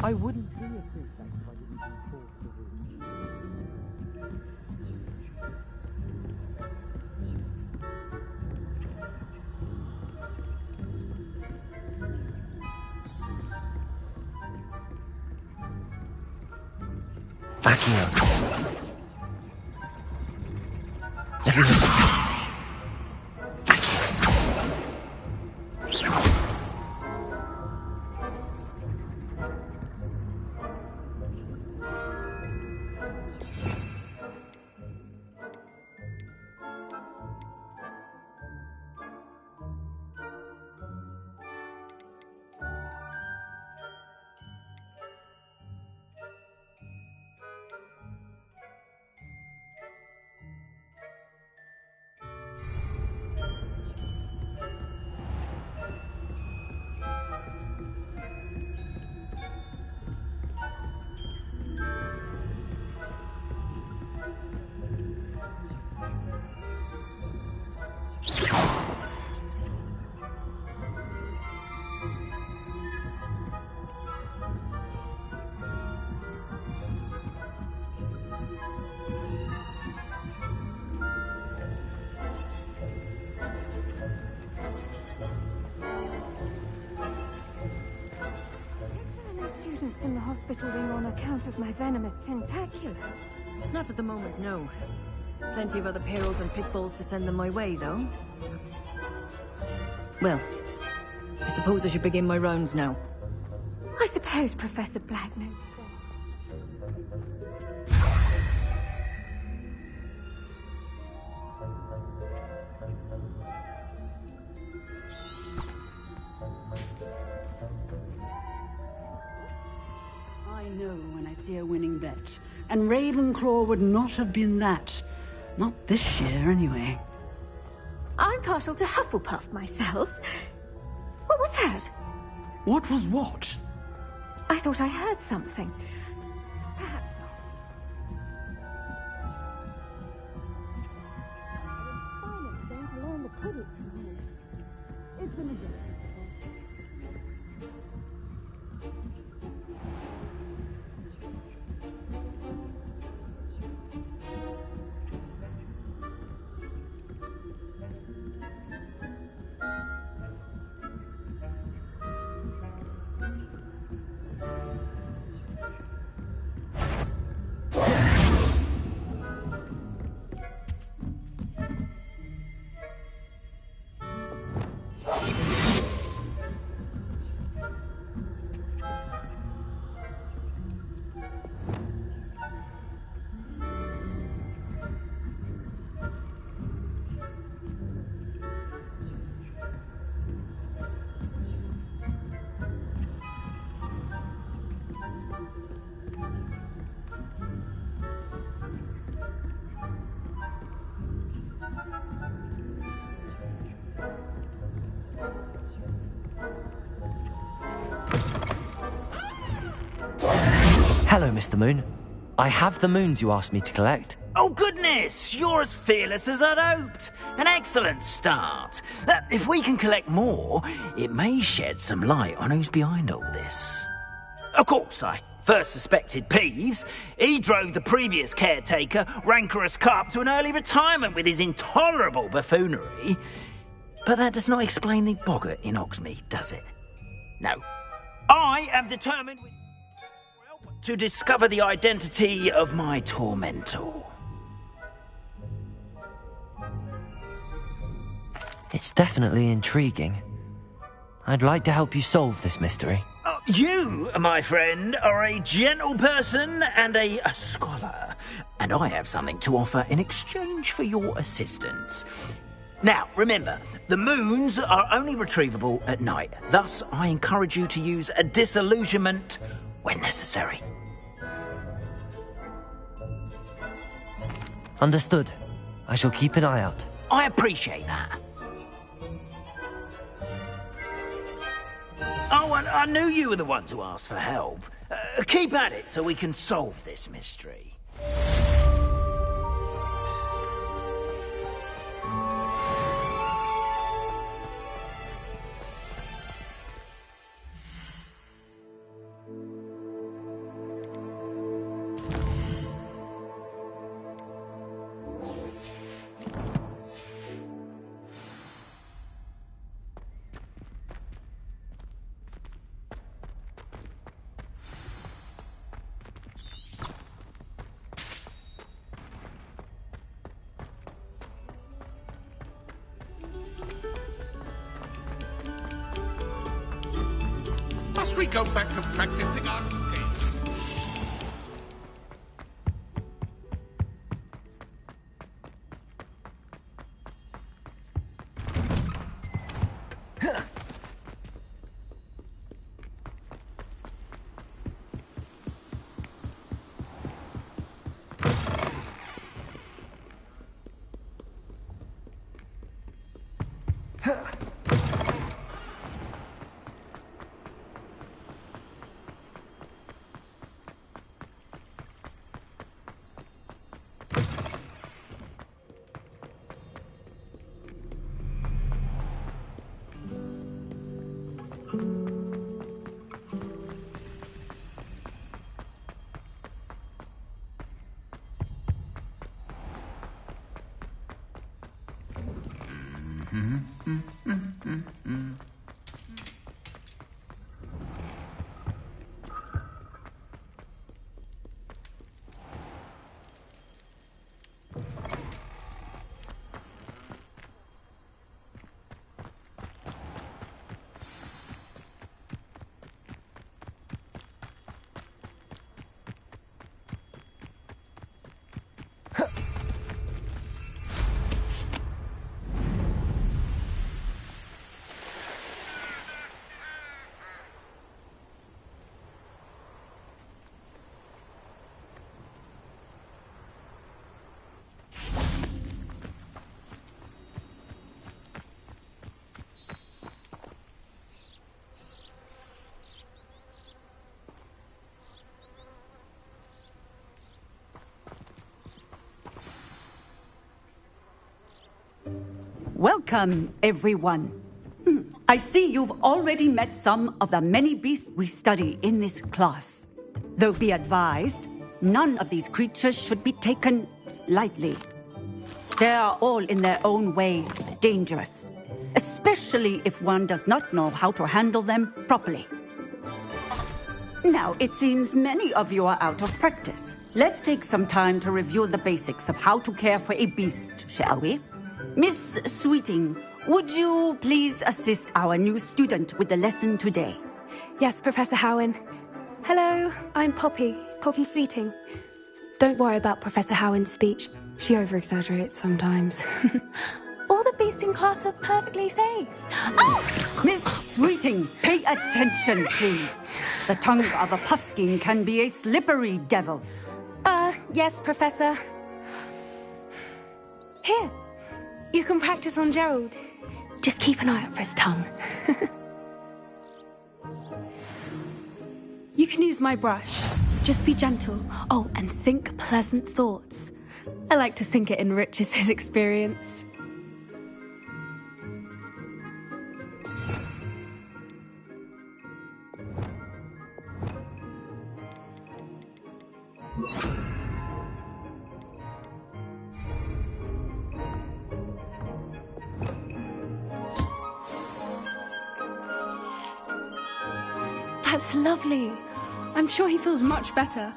I wouldn't be a prefect if I didn't enforce the rules. Accio. Everyone. hospital wing on account of my venomous tentacular. Not at the moment, no. Plenty of other perils and pitfalls to send them my way, though. Well, I suppose I should begin my rounds now. I suppose Professor Black knows. I know when I see a winning bet. And Ravenclaw would not have been that. Not this year, anyway. I'm partial to Hufflepuff myself. What was that? What was what? I thought I heard something. Perhaps Hello, Mr. Moon. I have the moons you asked me to collect. Oh, goodness! You're as fearless as I'd hoped. An excellent start. If we can collect more, it may shed some light on who's behind all this. Of course, I first suspected Peeves. He drove the previous caretaker, Rancorous Carp, to an early retirement with his intolerable buffoonery. But that does not explain the boggart in Hogsmeade, does it? No. I am determined to discover the identity of my tormentor. It's definitely intriguing. I'd like to help you solve this mystery. You, my friend, are a gentle person and a scholar, and I have something to offer in exchange for your assistance. Now, remember, the moons are only retrievable at night. Thus, I encourage you to use a disillusionment when necessary. Understood. I shall keep an eye out. I appreciate that. Oh, and I knew you were the one to ask for help. Keep at it so we can solve this mystery. Must we go back to practicing our skills? Welcome, everyone. I see you've already met some of the many beasts we study in this class. Though be advised, none of these creatures should be taken lightly. They are all in their own way dangerous, especially if one does not know how to handle them properly. Now, it seems many of you are out of practice. Let's take some time to review the basics of how to care for a beast, shall we? Miss Sweeting, would you please assist our new student with the lesson today? Yes, Professor Howen. Hello, I'm Poppy Sweeting. Don't worry about Professor Howen's speech. She over-exaggerates sometimes. All the beasts in class are perfectly safe. Oh! Miss Sweeting, pay attention, please. The tongue of a puffskein can be a slippery devil. Yes, Professor. Here, you can practice on Gerald. Just keep an eye out for his tongue. You can use my brush. Just be gentle. Oh, and think pleasant thoughts. I like to think it enriches his experience. That's lovely. I'm sure he feels much better.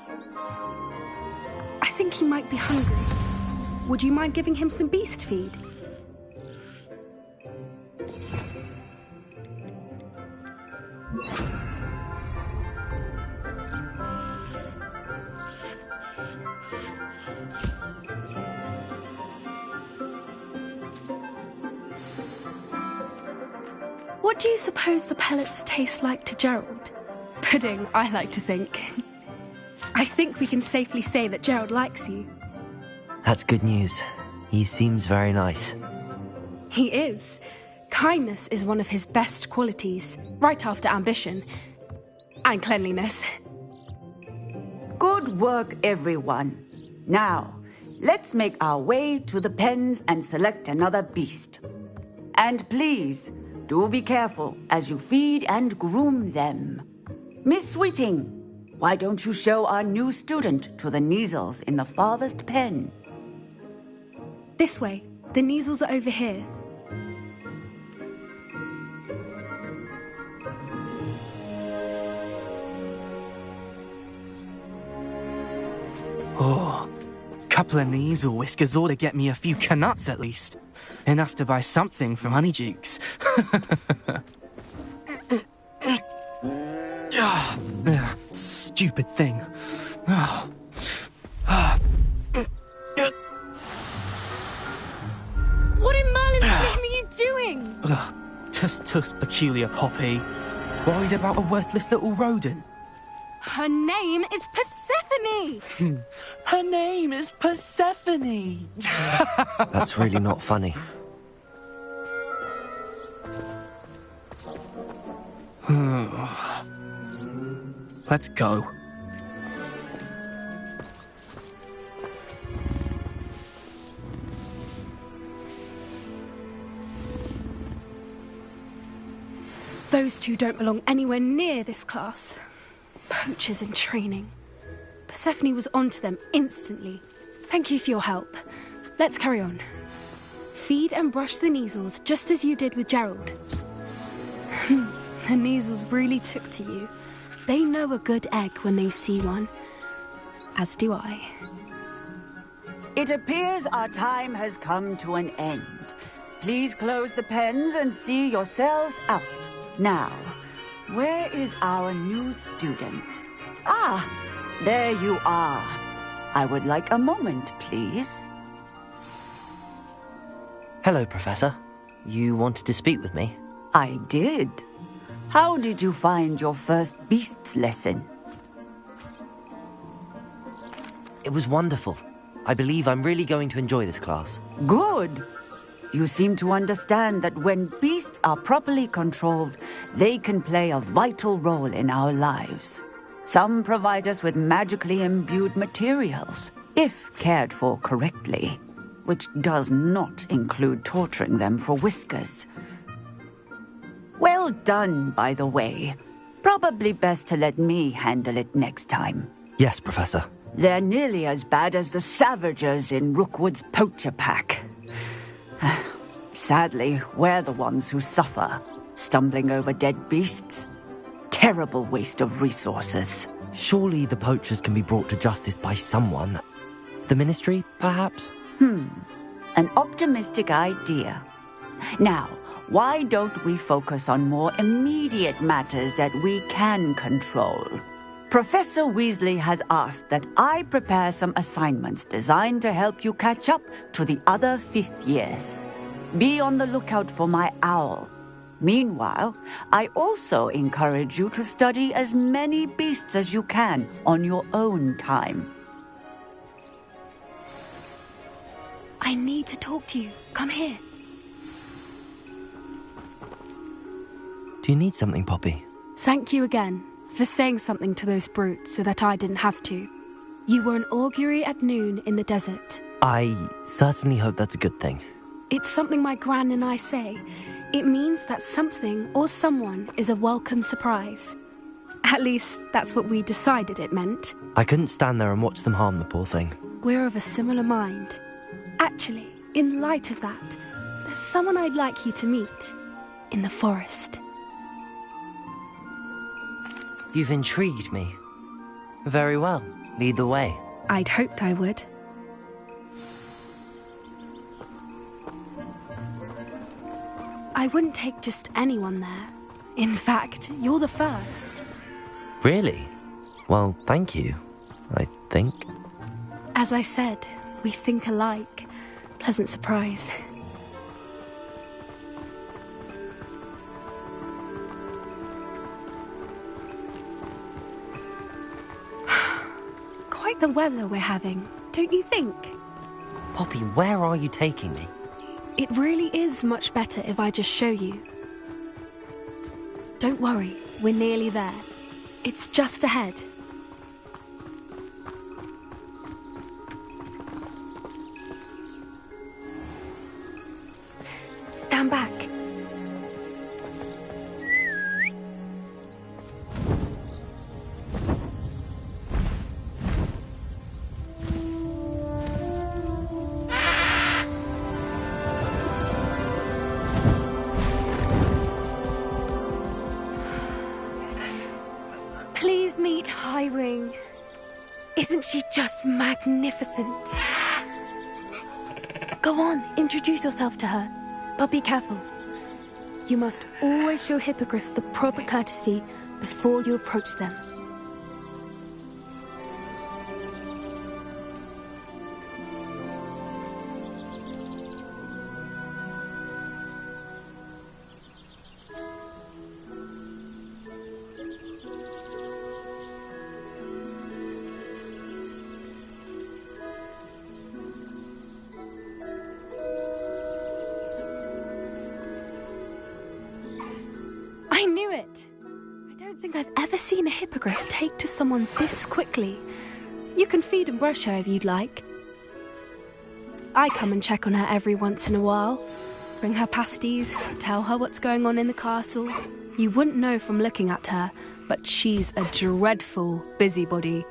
I think he might be hungry. Would you mind giving him some beast feed? What do you suppose the pellets taste like to Gerald? Pudding, I like to think. I think we can safely say that Gerald likes you. That's good news. He seems very nice. He is. Kindness is one of his best qualities, right after ambition. And cleanliness. Good work, everyone. Now, let's make our way to the pens and select another beast. And please, do be careful as you feed and groom them. Miss Sweeting, why don't you show our new student to the Neasels in the farthest pen? This way. The Neasels are over here. Oh, couple of Neasel whiskers ought to get me a few canuts at least. Enough to buy something from Honeydukes. Stupid thing. What in Merlin's name are you doing? Tuss, peculiar Poppy. Worried about a worthless little rodent? Her name is Persephone! Her name is Persephone! That's really not funny. Let's go. Those two don't belong anywhere near this class. Poachers in training. Persephone was onto them instantly. Thank you for your help. Let's carry on. Feed and brush the Neasels just as you did with Gerald. The Neasels really took to you. They know a good egg when they see one. As do I. It appears our time has come to an end. Please close the pens and see yourselves out. Now, where is our new student? Ah, there you are. I would like a moment, please. Hello, Professor. You wanted to speak with me? I did. How did you find your first beasts lesson? It was wonderful. I believe I'm really going to enjoy this class. Good. You seem to understand that when beasts are properly controlled, they can play a vital role in our lives. Some provide us with magically imbued materials, if cared for correctly. which does not include torturing them for whiskers. Well done, by the way. Probably best to let me handle it next time. Yes, Professor. They're nearly as bad as the Savagers in Rookwood's poacher pack. Sadly, we're the ones who suffer, stumbling over dead beasts. Terrible waste of resources. Surely the poachers can be brought to justice by someone. The Ministry, perhaps? An optimistic idea. Now, why don't we focus on more immediate matters that we can control? Professor Weasley has asked that I prepare some assignments designed to help you catch up to the other 5th years. Be on the lookout for my owl. Meanwhile, I also encourage you to study as many beasts as you can on your own time. I need to talk to you. Come here. Do you need something, Poppy? Thank you again for saying something to those brutes so that I didn't have to. You were an augury at noon in the desert. I certainly hope that's a good thing. It's something my gran and I say. It means that something or someone is a welcome surprise. At least, that's what we decided it meant. I couldn't stand there and watch them harm the poor thing. We're of a similar mind. Actually, in light of that, there's someone I'd like you to meet. In the forest. You've intrigued me. Very well. Lead the way. I'd hoped I would. I wouldn't take just anyone there. In fact, you're the first. Really? Well, thank you, I think. As I said, we think alike. Pleasant surprise. Quite the weather we're having, don't you think? Poppy, where are you taking me? It really is much better if I just show you. Don't worry, we're nearly there. It's just ahead. Stand back. Please meet Highwing. Isn't she just magnificent? Go on, introduce yourself to her. But be careful. You must always show hippogriffs the proper courtesy before you approach them. I knew it! I don't think I've ever seen a hippogriff take to someone this quickly. You can feed and brush her if you'd like. I come and check on her every once in a while. Bring her pasties, tell her what's going on in the castle. You wouldn't know from looking at her, but she's a dreadful busybody.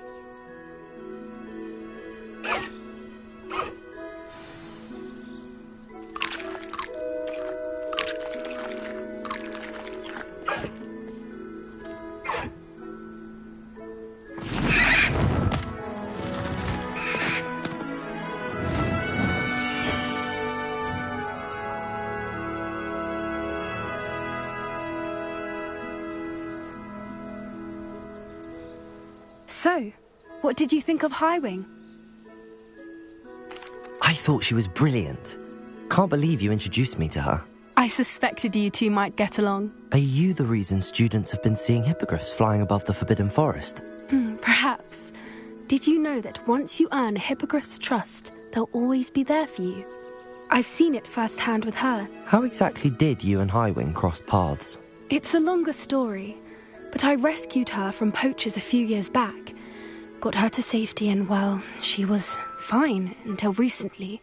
So, what did you think of Highwing? I thought she was brilliant. Can't believe you introduced me to her. I suspected you two might get along. Are you the reason students have been seeing hippogriffs flying above the Forbidden Forest? Perhaps. Did you know that once you earn a hippogriff's trust, they'll always be there for you? I've seen it firsthand with her. How exactly did you and Highwing cross paths? It's a longer story, but I rescued her from poachers a few years back. Got her to safety and, well, she was fine until recently.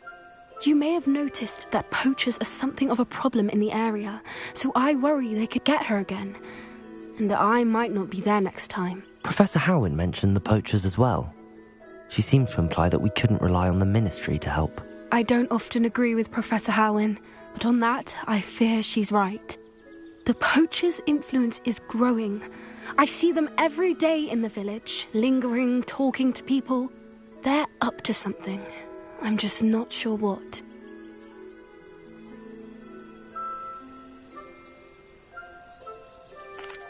You may have noticed that poachers are something of a problem in the area, so I worry they could get her again. And I might not be there next time. Professor Howen mentioned the poachers as well. She seemed to imply that we couldn't rely on the Ministry to help. I don't often agree with Professor Howen, but on that, I fear she's right. The poachers' influence is growing. I see them every day in the village, lingering, talking to people. They're up to something. I'm just not sure what.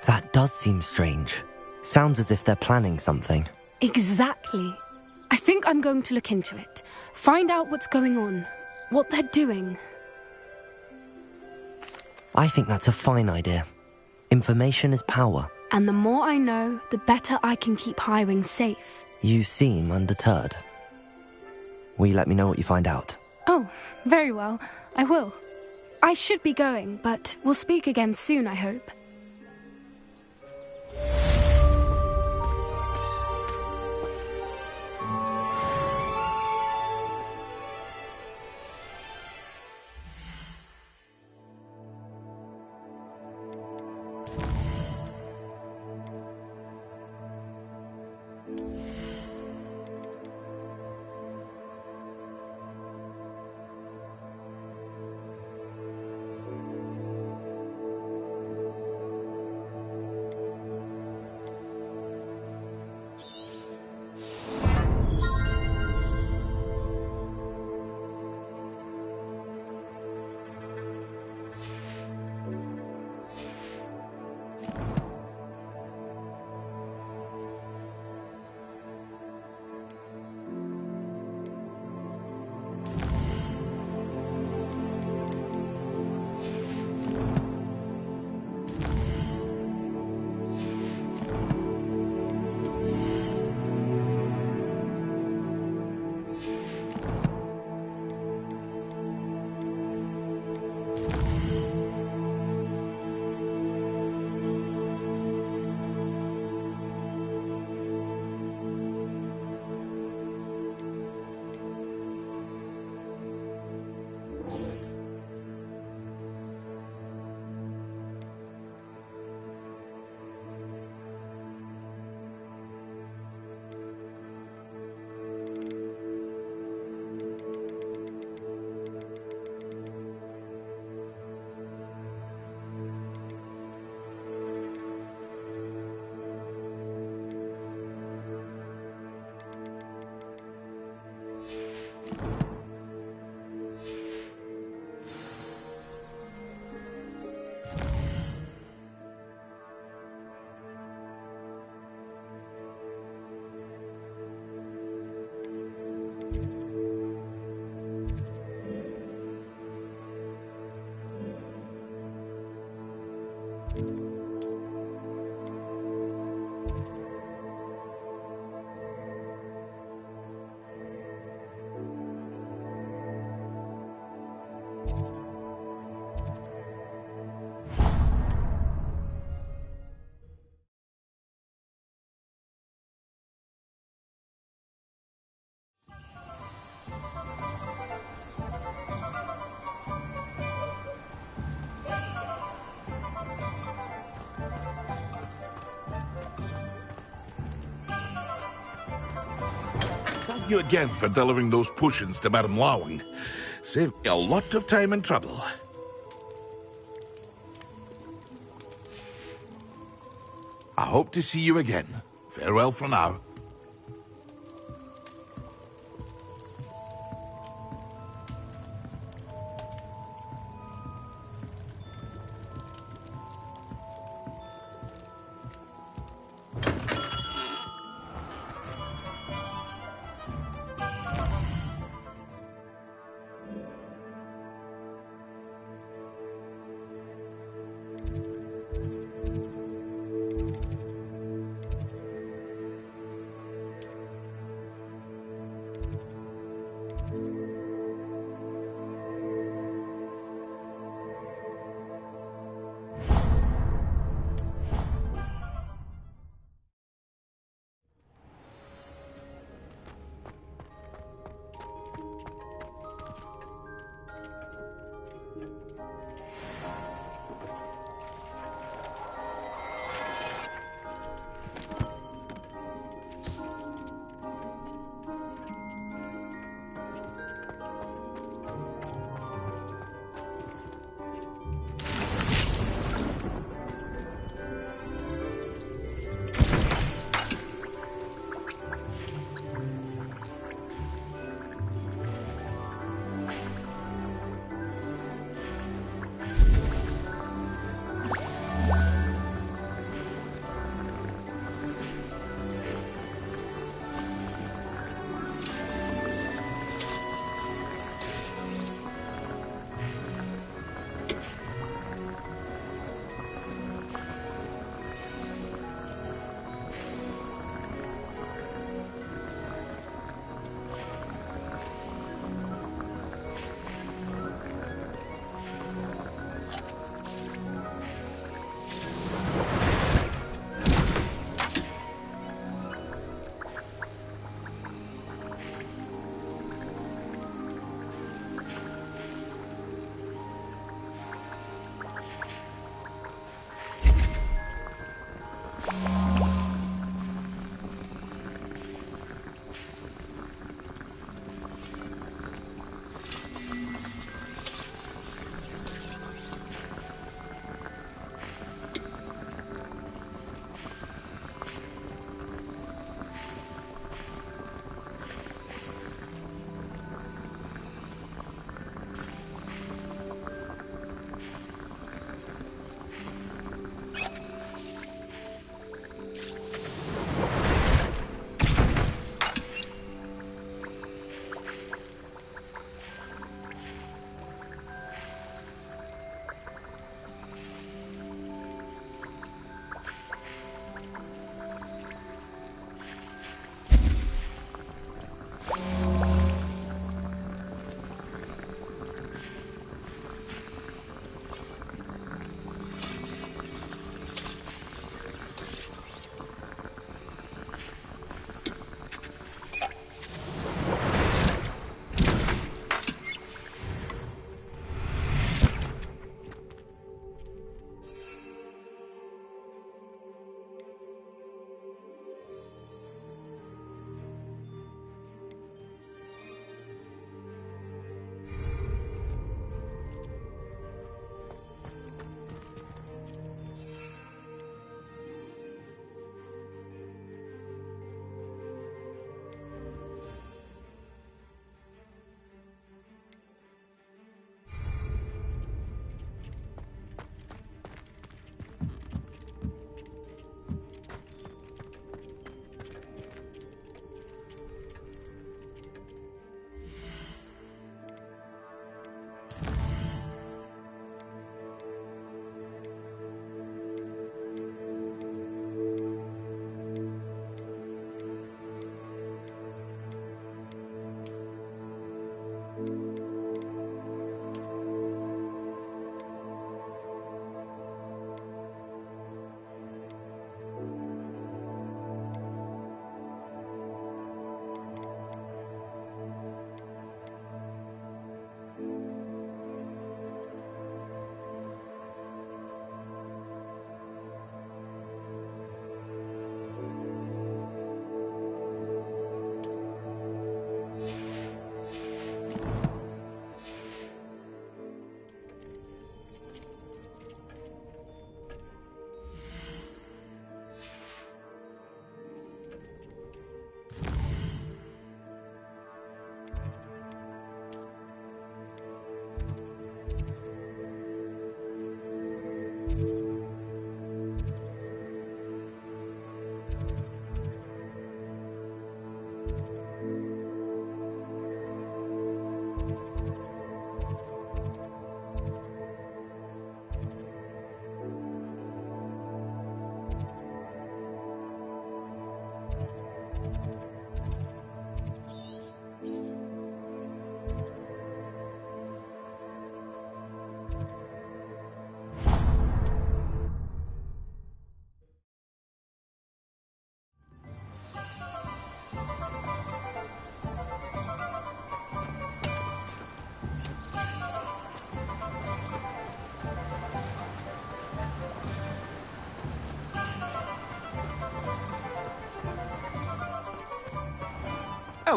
That does seem strange. Sounds as if they're planning something. Exactly. I think I'm going to look into it. Find out what's going on. What they're doing. I think that's a fine idea. Information is power. And the more I know, the better I can keep Highwing safe. You seem undeterred. Will you let me know what you find out? Oh, very well. I will. I should be going, but we'll speak again soon, I hope. Thank you again for delivering those potions to Madame Lawing. Saved me a lot of time and trouble. I hope to see you again. Farewell for now.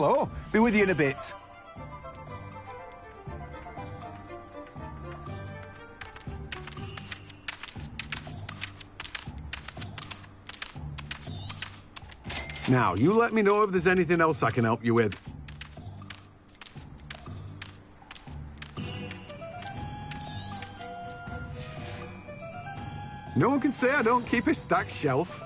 Hello. Be with you in a bit. Now, you let me know if there's anything else I can help you with. No one can say I don't keep a stacked shelf.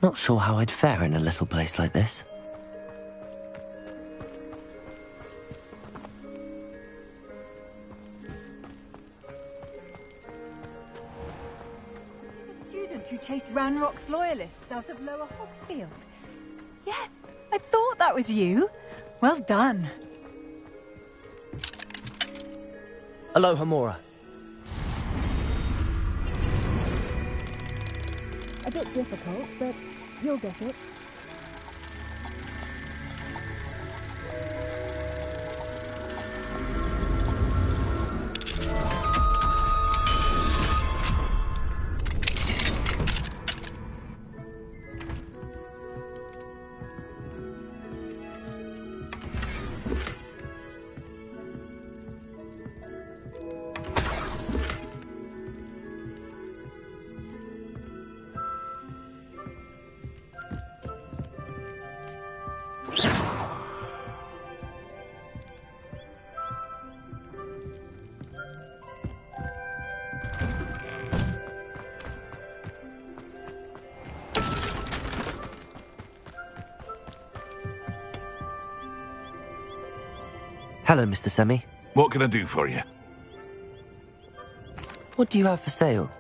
Not sure how I'd fare in a little place like this. The student who chased Ranrock's loyalists out of Lower Hogsfield. Yes, I thought that was you. Well done. Aloha, Mora. A bit difficult, but you'll get it. Hello, Mr. Semi. What can I do for you? What do you have for sale?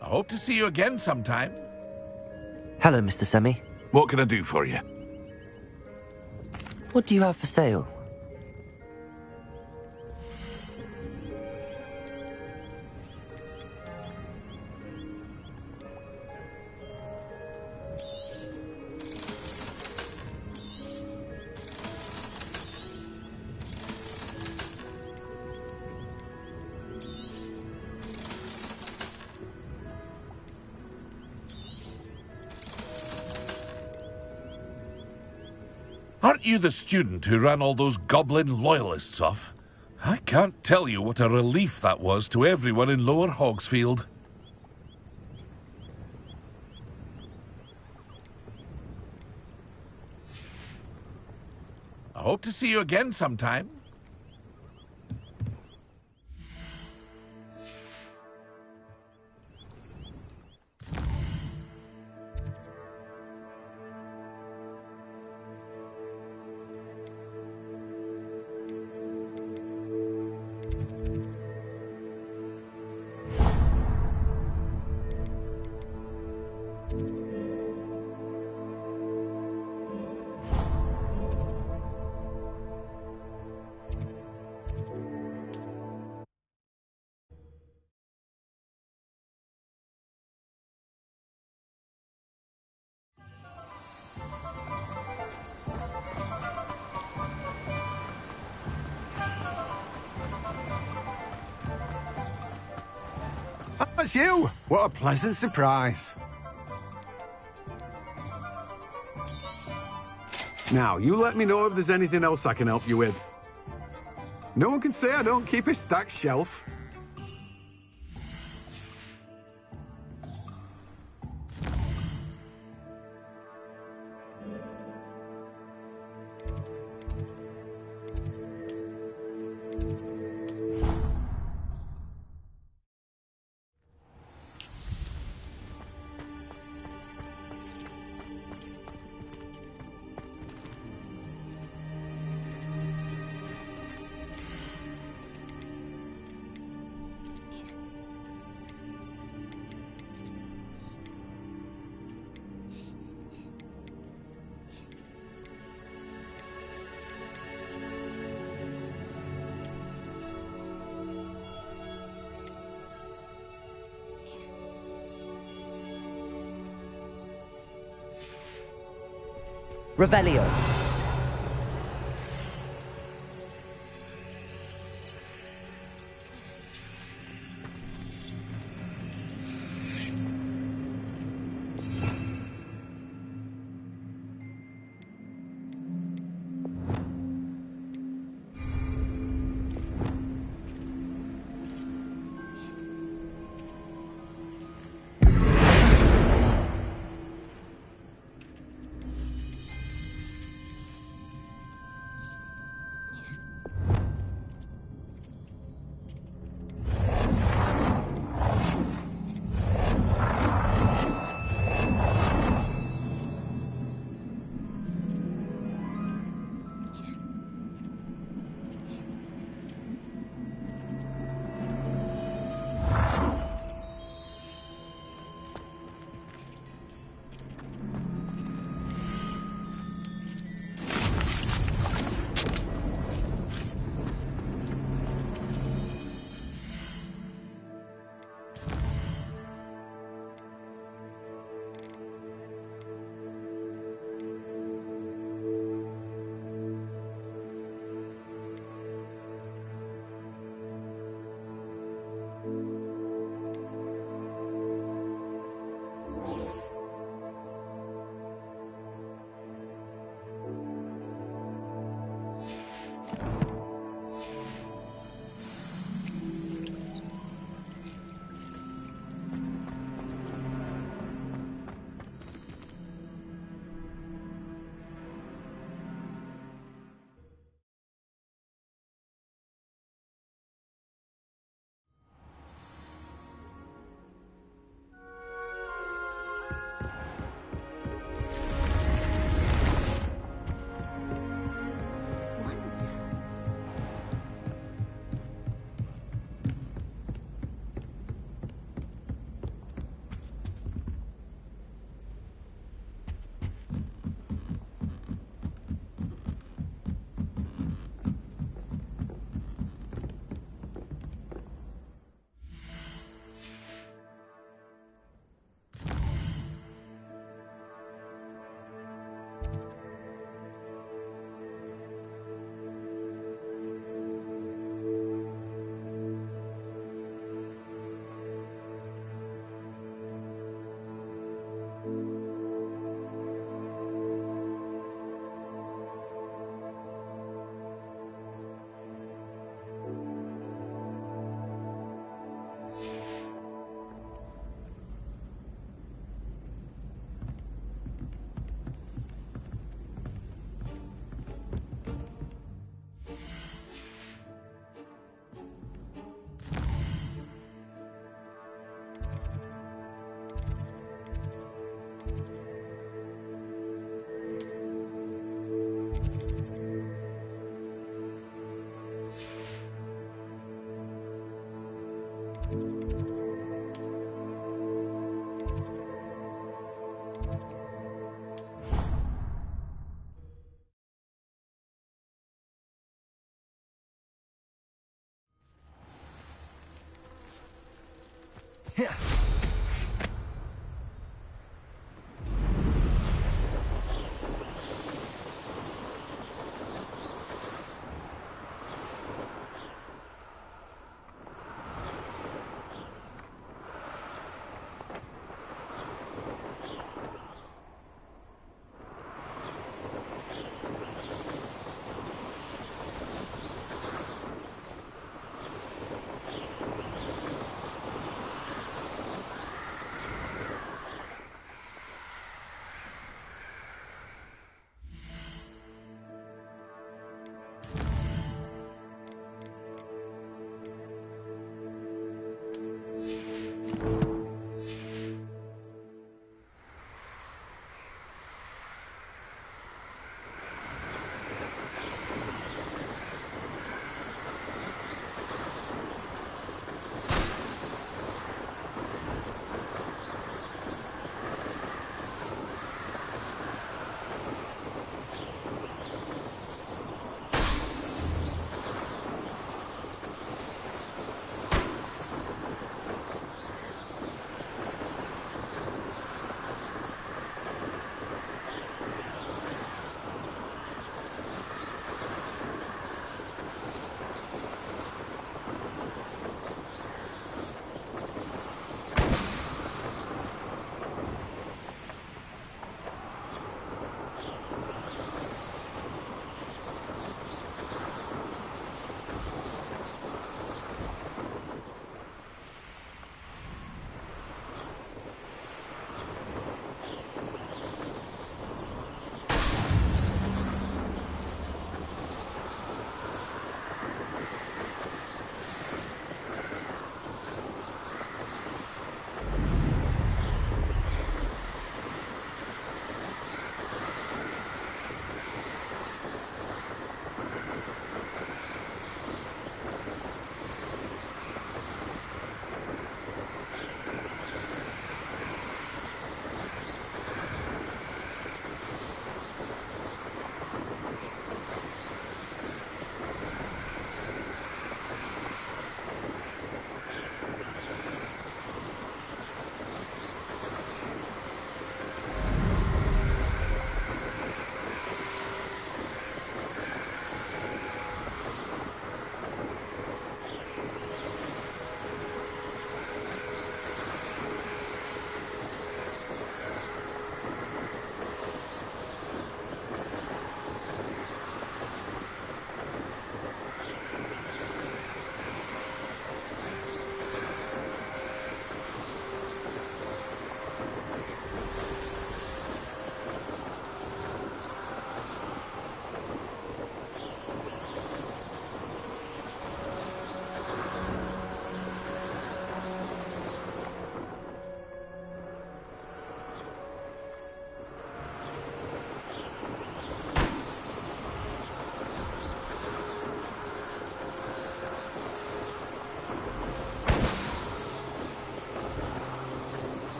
I hope to see you again sometime. Hello, Mr. Semi. What can I do for you? What do you have for sale? Aren't you the student who ran all those goblin loyalists off? I can't tell you what a relief that was to everyone in Lower Hogsfield. I hope to see you again sometime. That's you! What a pleasant surprise. Now, you let me know if there's anything else I can help you with. No one can say I don't keep a stacked shelf. Revelio.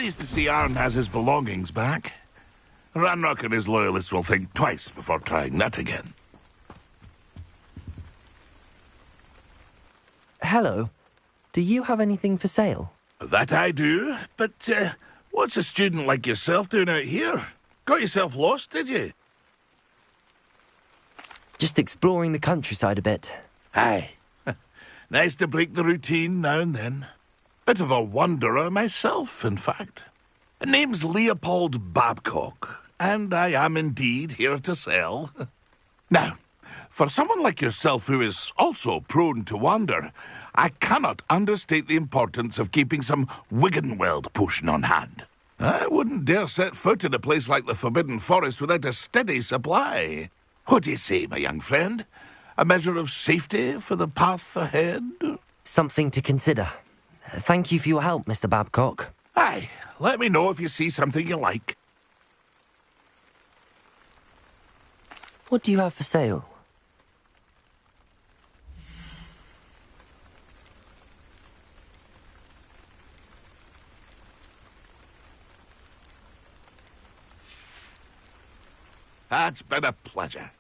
pleased to see Arn has his belongings back. Ranrock and his loyalists will think twice before trying that again. Hello. Do you have anything for sale? That I do, but what's a student like yourself doing out here? Got yourself lost, did you? Just exploring the countryside a bit. Aye. Nice to break the routine now and then. Bit of a wanderer myself, in fact. Name's Leopold Babcock, and I am indeed here to sell. Now, for someone like yourself who is also prone to wander, I cannot understate the importance of keeping some Wiggenweld potion on hand. I wouldn't dare set foot in a place like the Forbidden Forest without a steady supply. What do you say, my young friend? A measure of safety for the path ahead? Something to consider. Thank you for your help, Mr. Babcock. Aye, let me know if you see something you like. What do you have for sale? It's been a pleasure.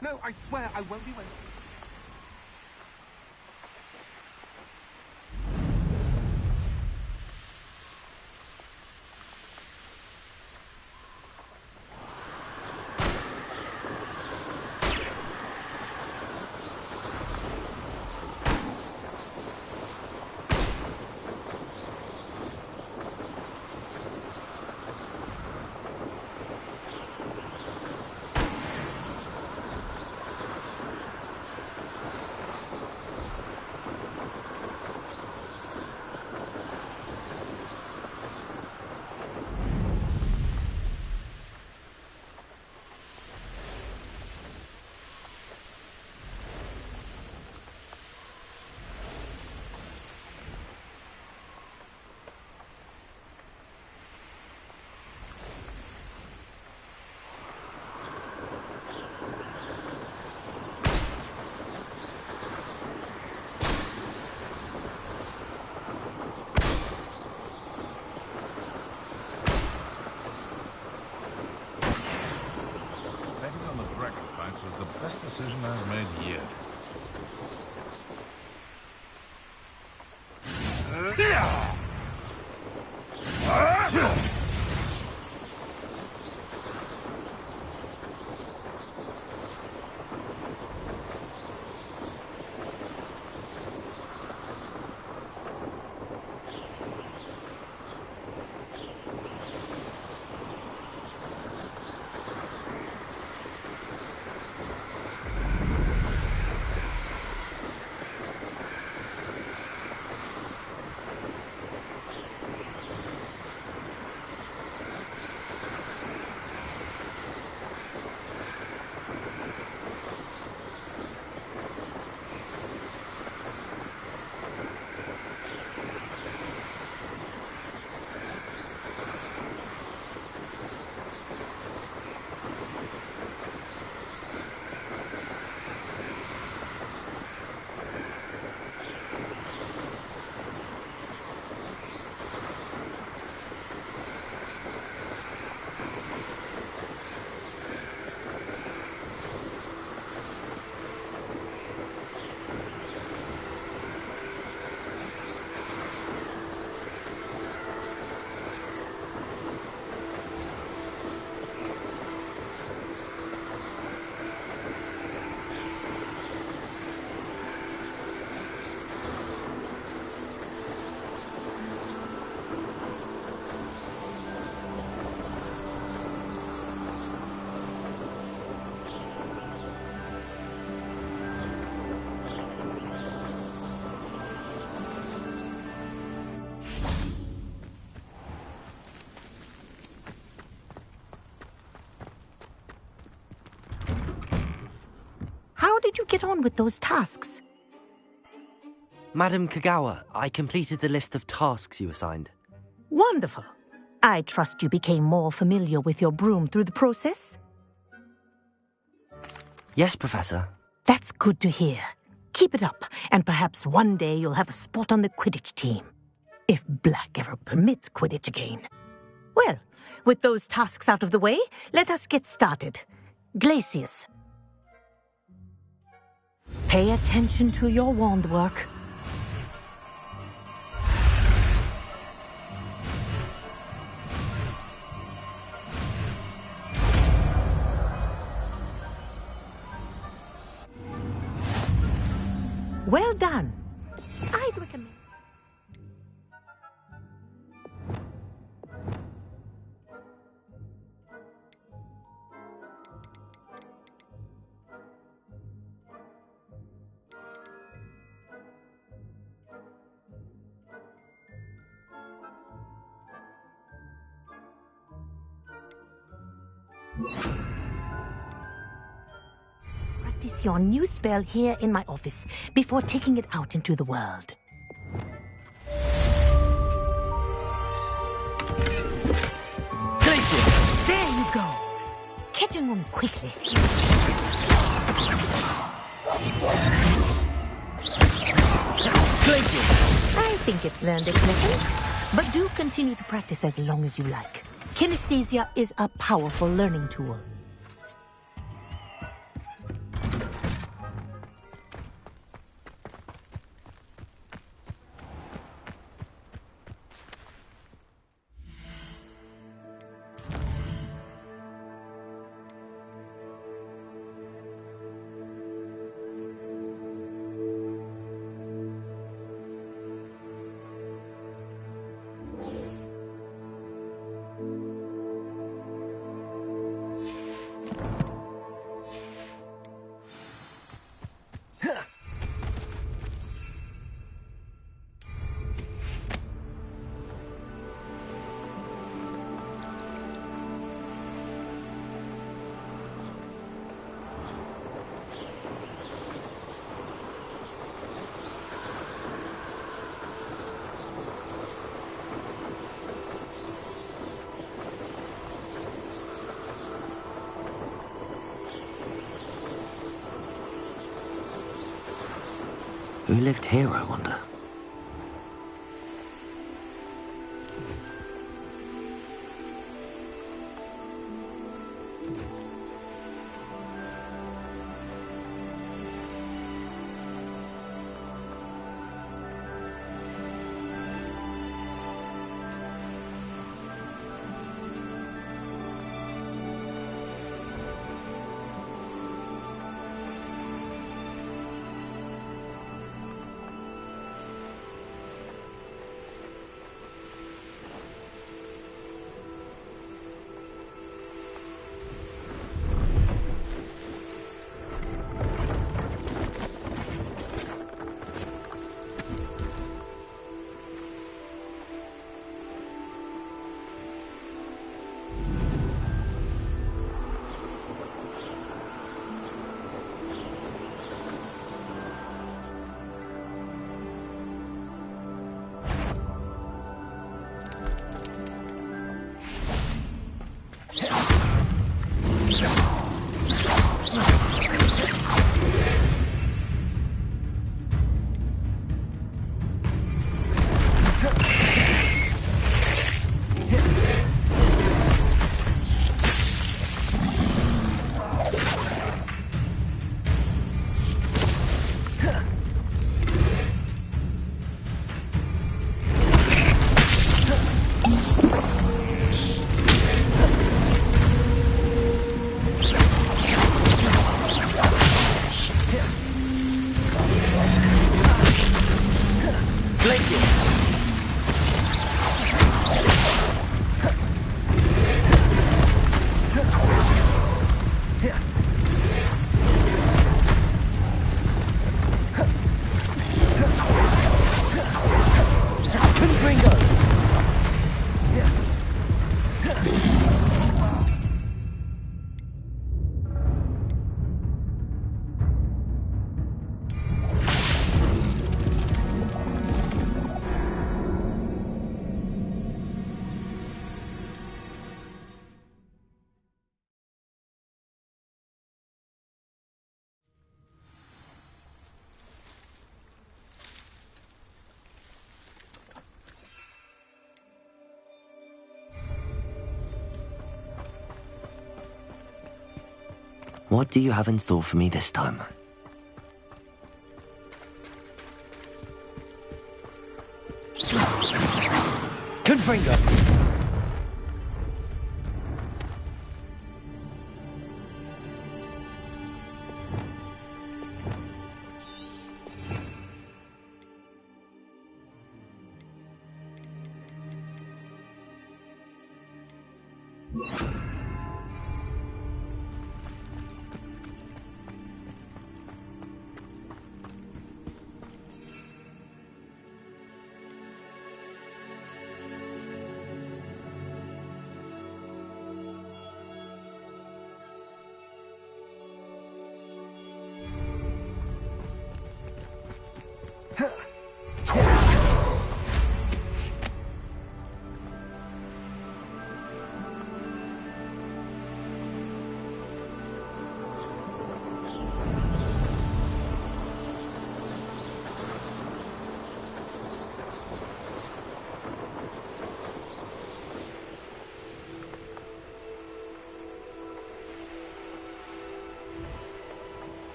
No, I swear I won't be waiting. did you get on with those tasks? Madam Kagawa, I completed the list of tasks you assigned. Wonderful. I trust you became more familiar with your broom through the process? Yes, Professor. That's good to hear. Keep it up, and perhaps one day you'll have a spot on the Quidditch team. If Black ever permits Quidditch again. Well, with those tasks out of the way, let us get started. Glacius. Pay attention to your wand work. Well done. I'd recommend... Practice your new spell here in my office before taking it out into the world. Glacius! There you go. Catching them quickly. Glacius! I think it's learned its lesson, but do continue to practice as long as you like. Kinesthesia is a powerful learning tool. Who lived here, I wonder? What do you have in store for me this time? Confringo!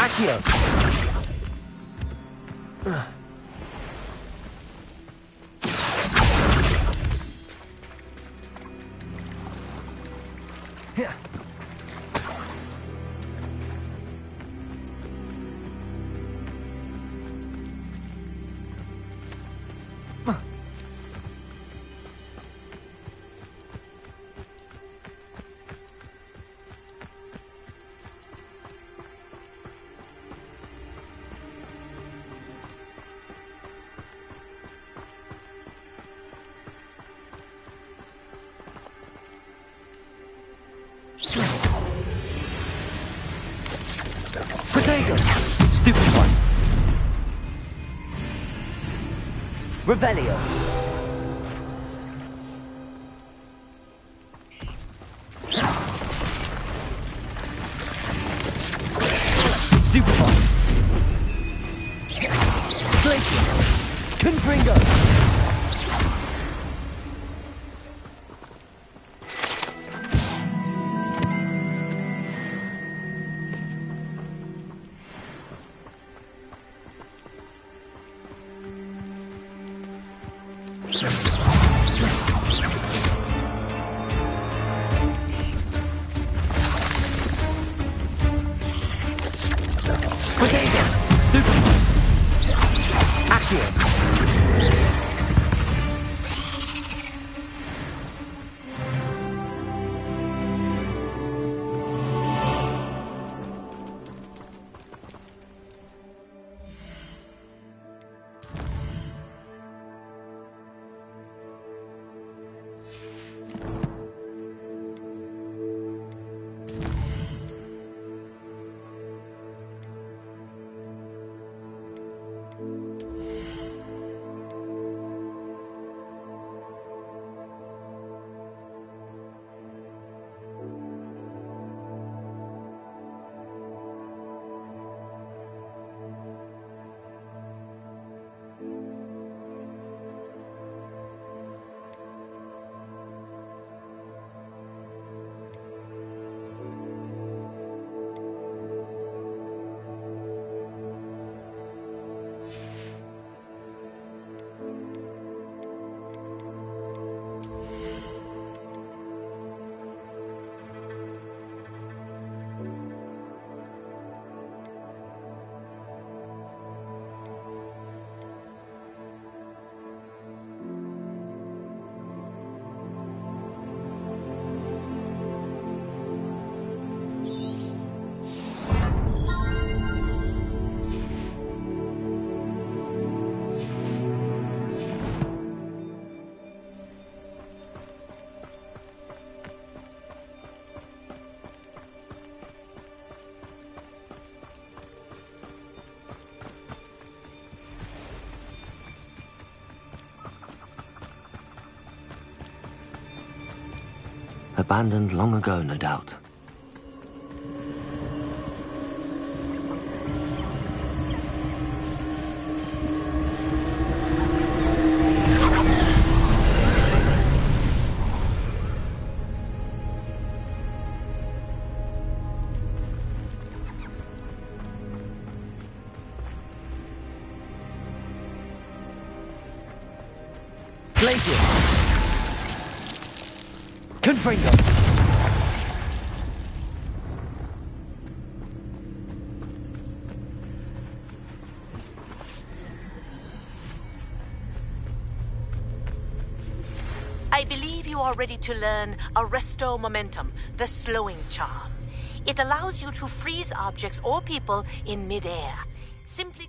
Accio! Protego! Stupid one! Revelio! Stupid one! Glacius! Confringo! abandoned long ago, no doubt. Glacier! Confringo! I believe you are ready to learn Arresto Momentum, the slowing charm. It allows you to freeze objects or people in midair. Simply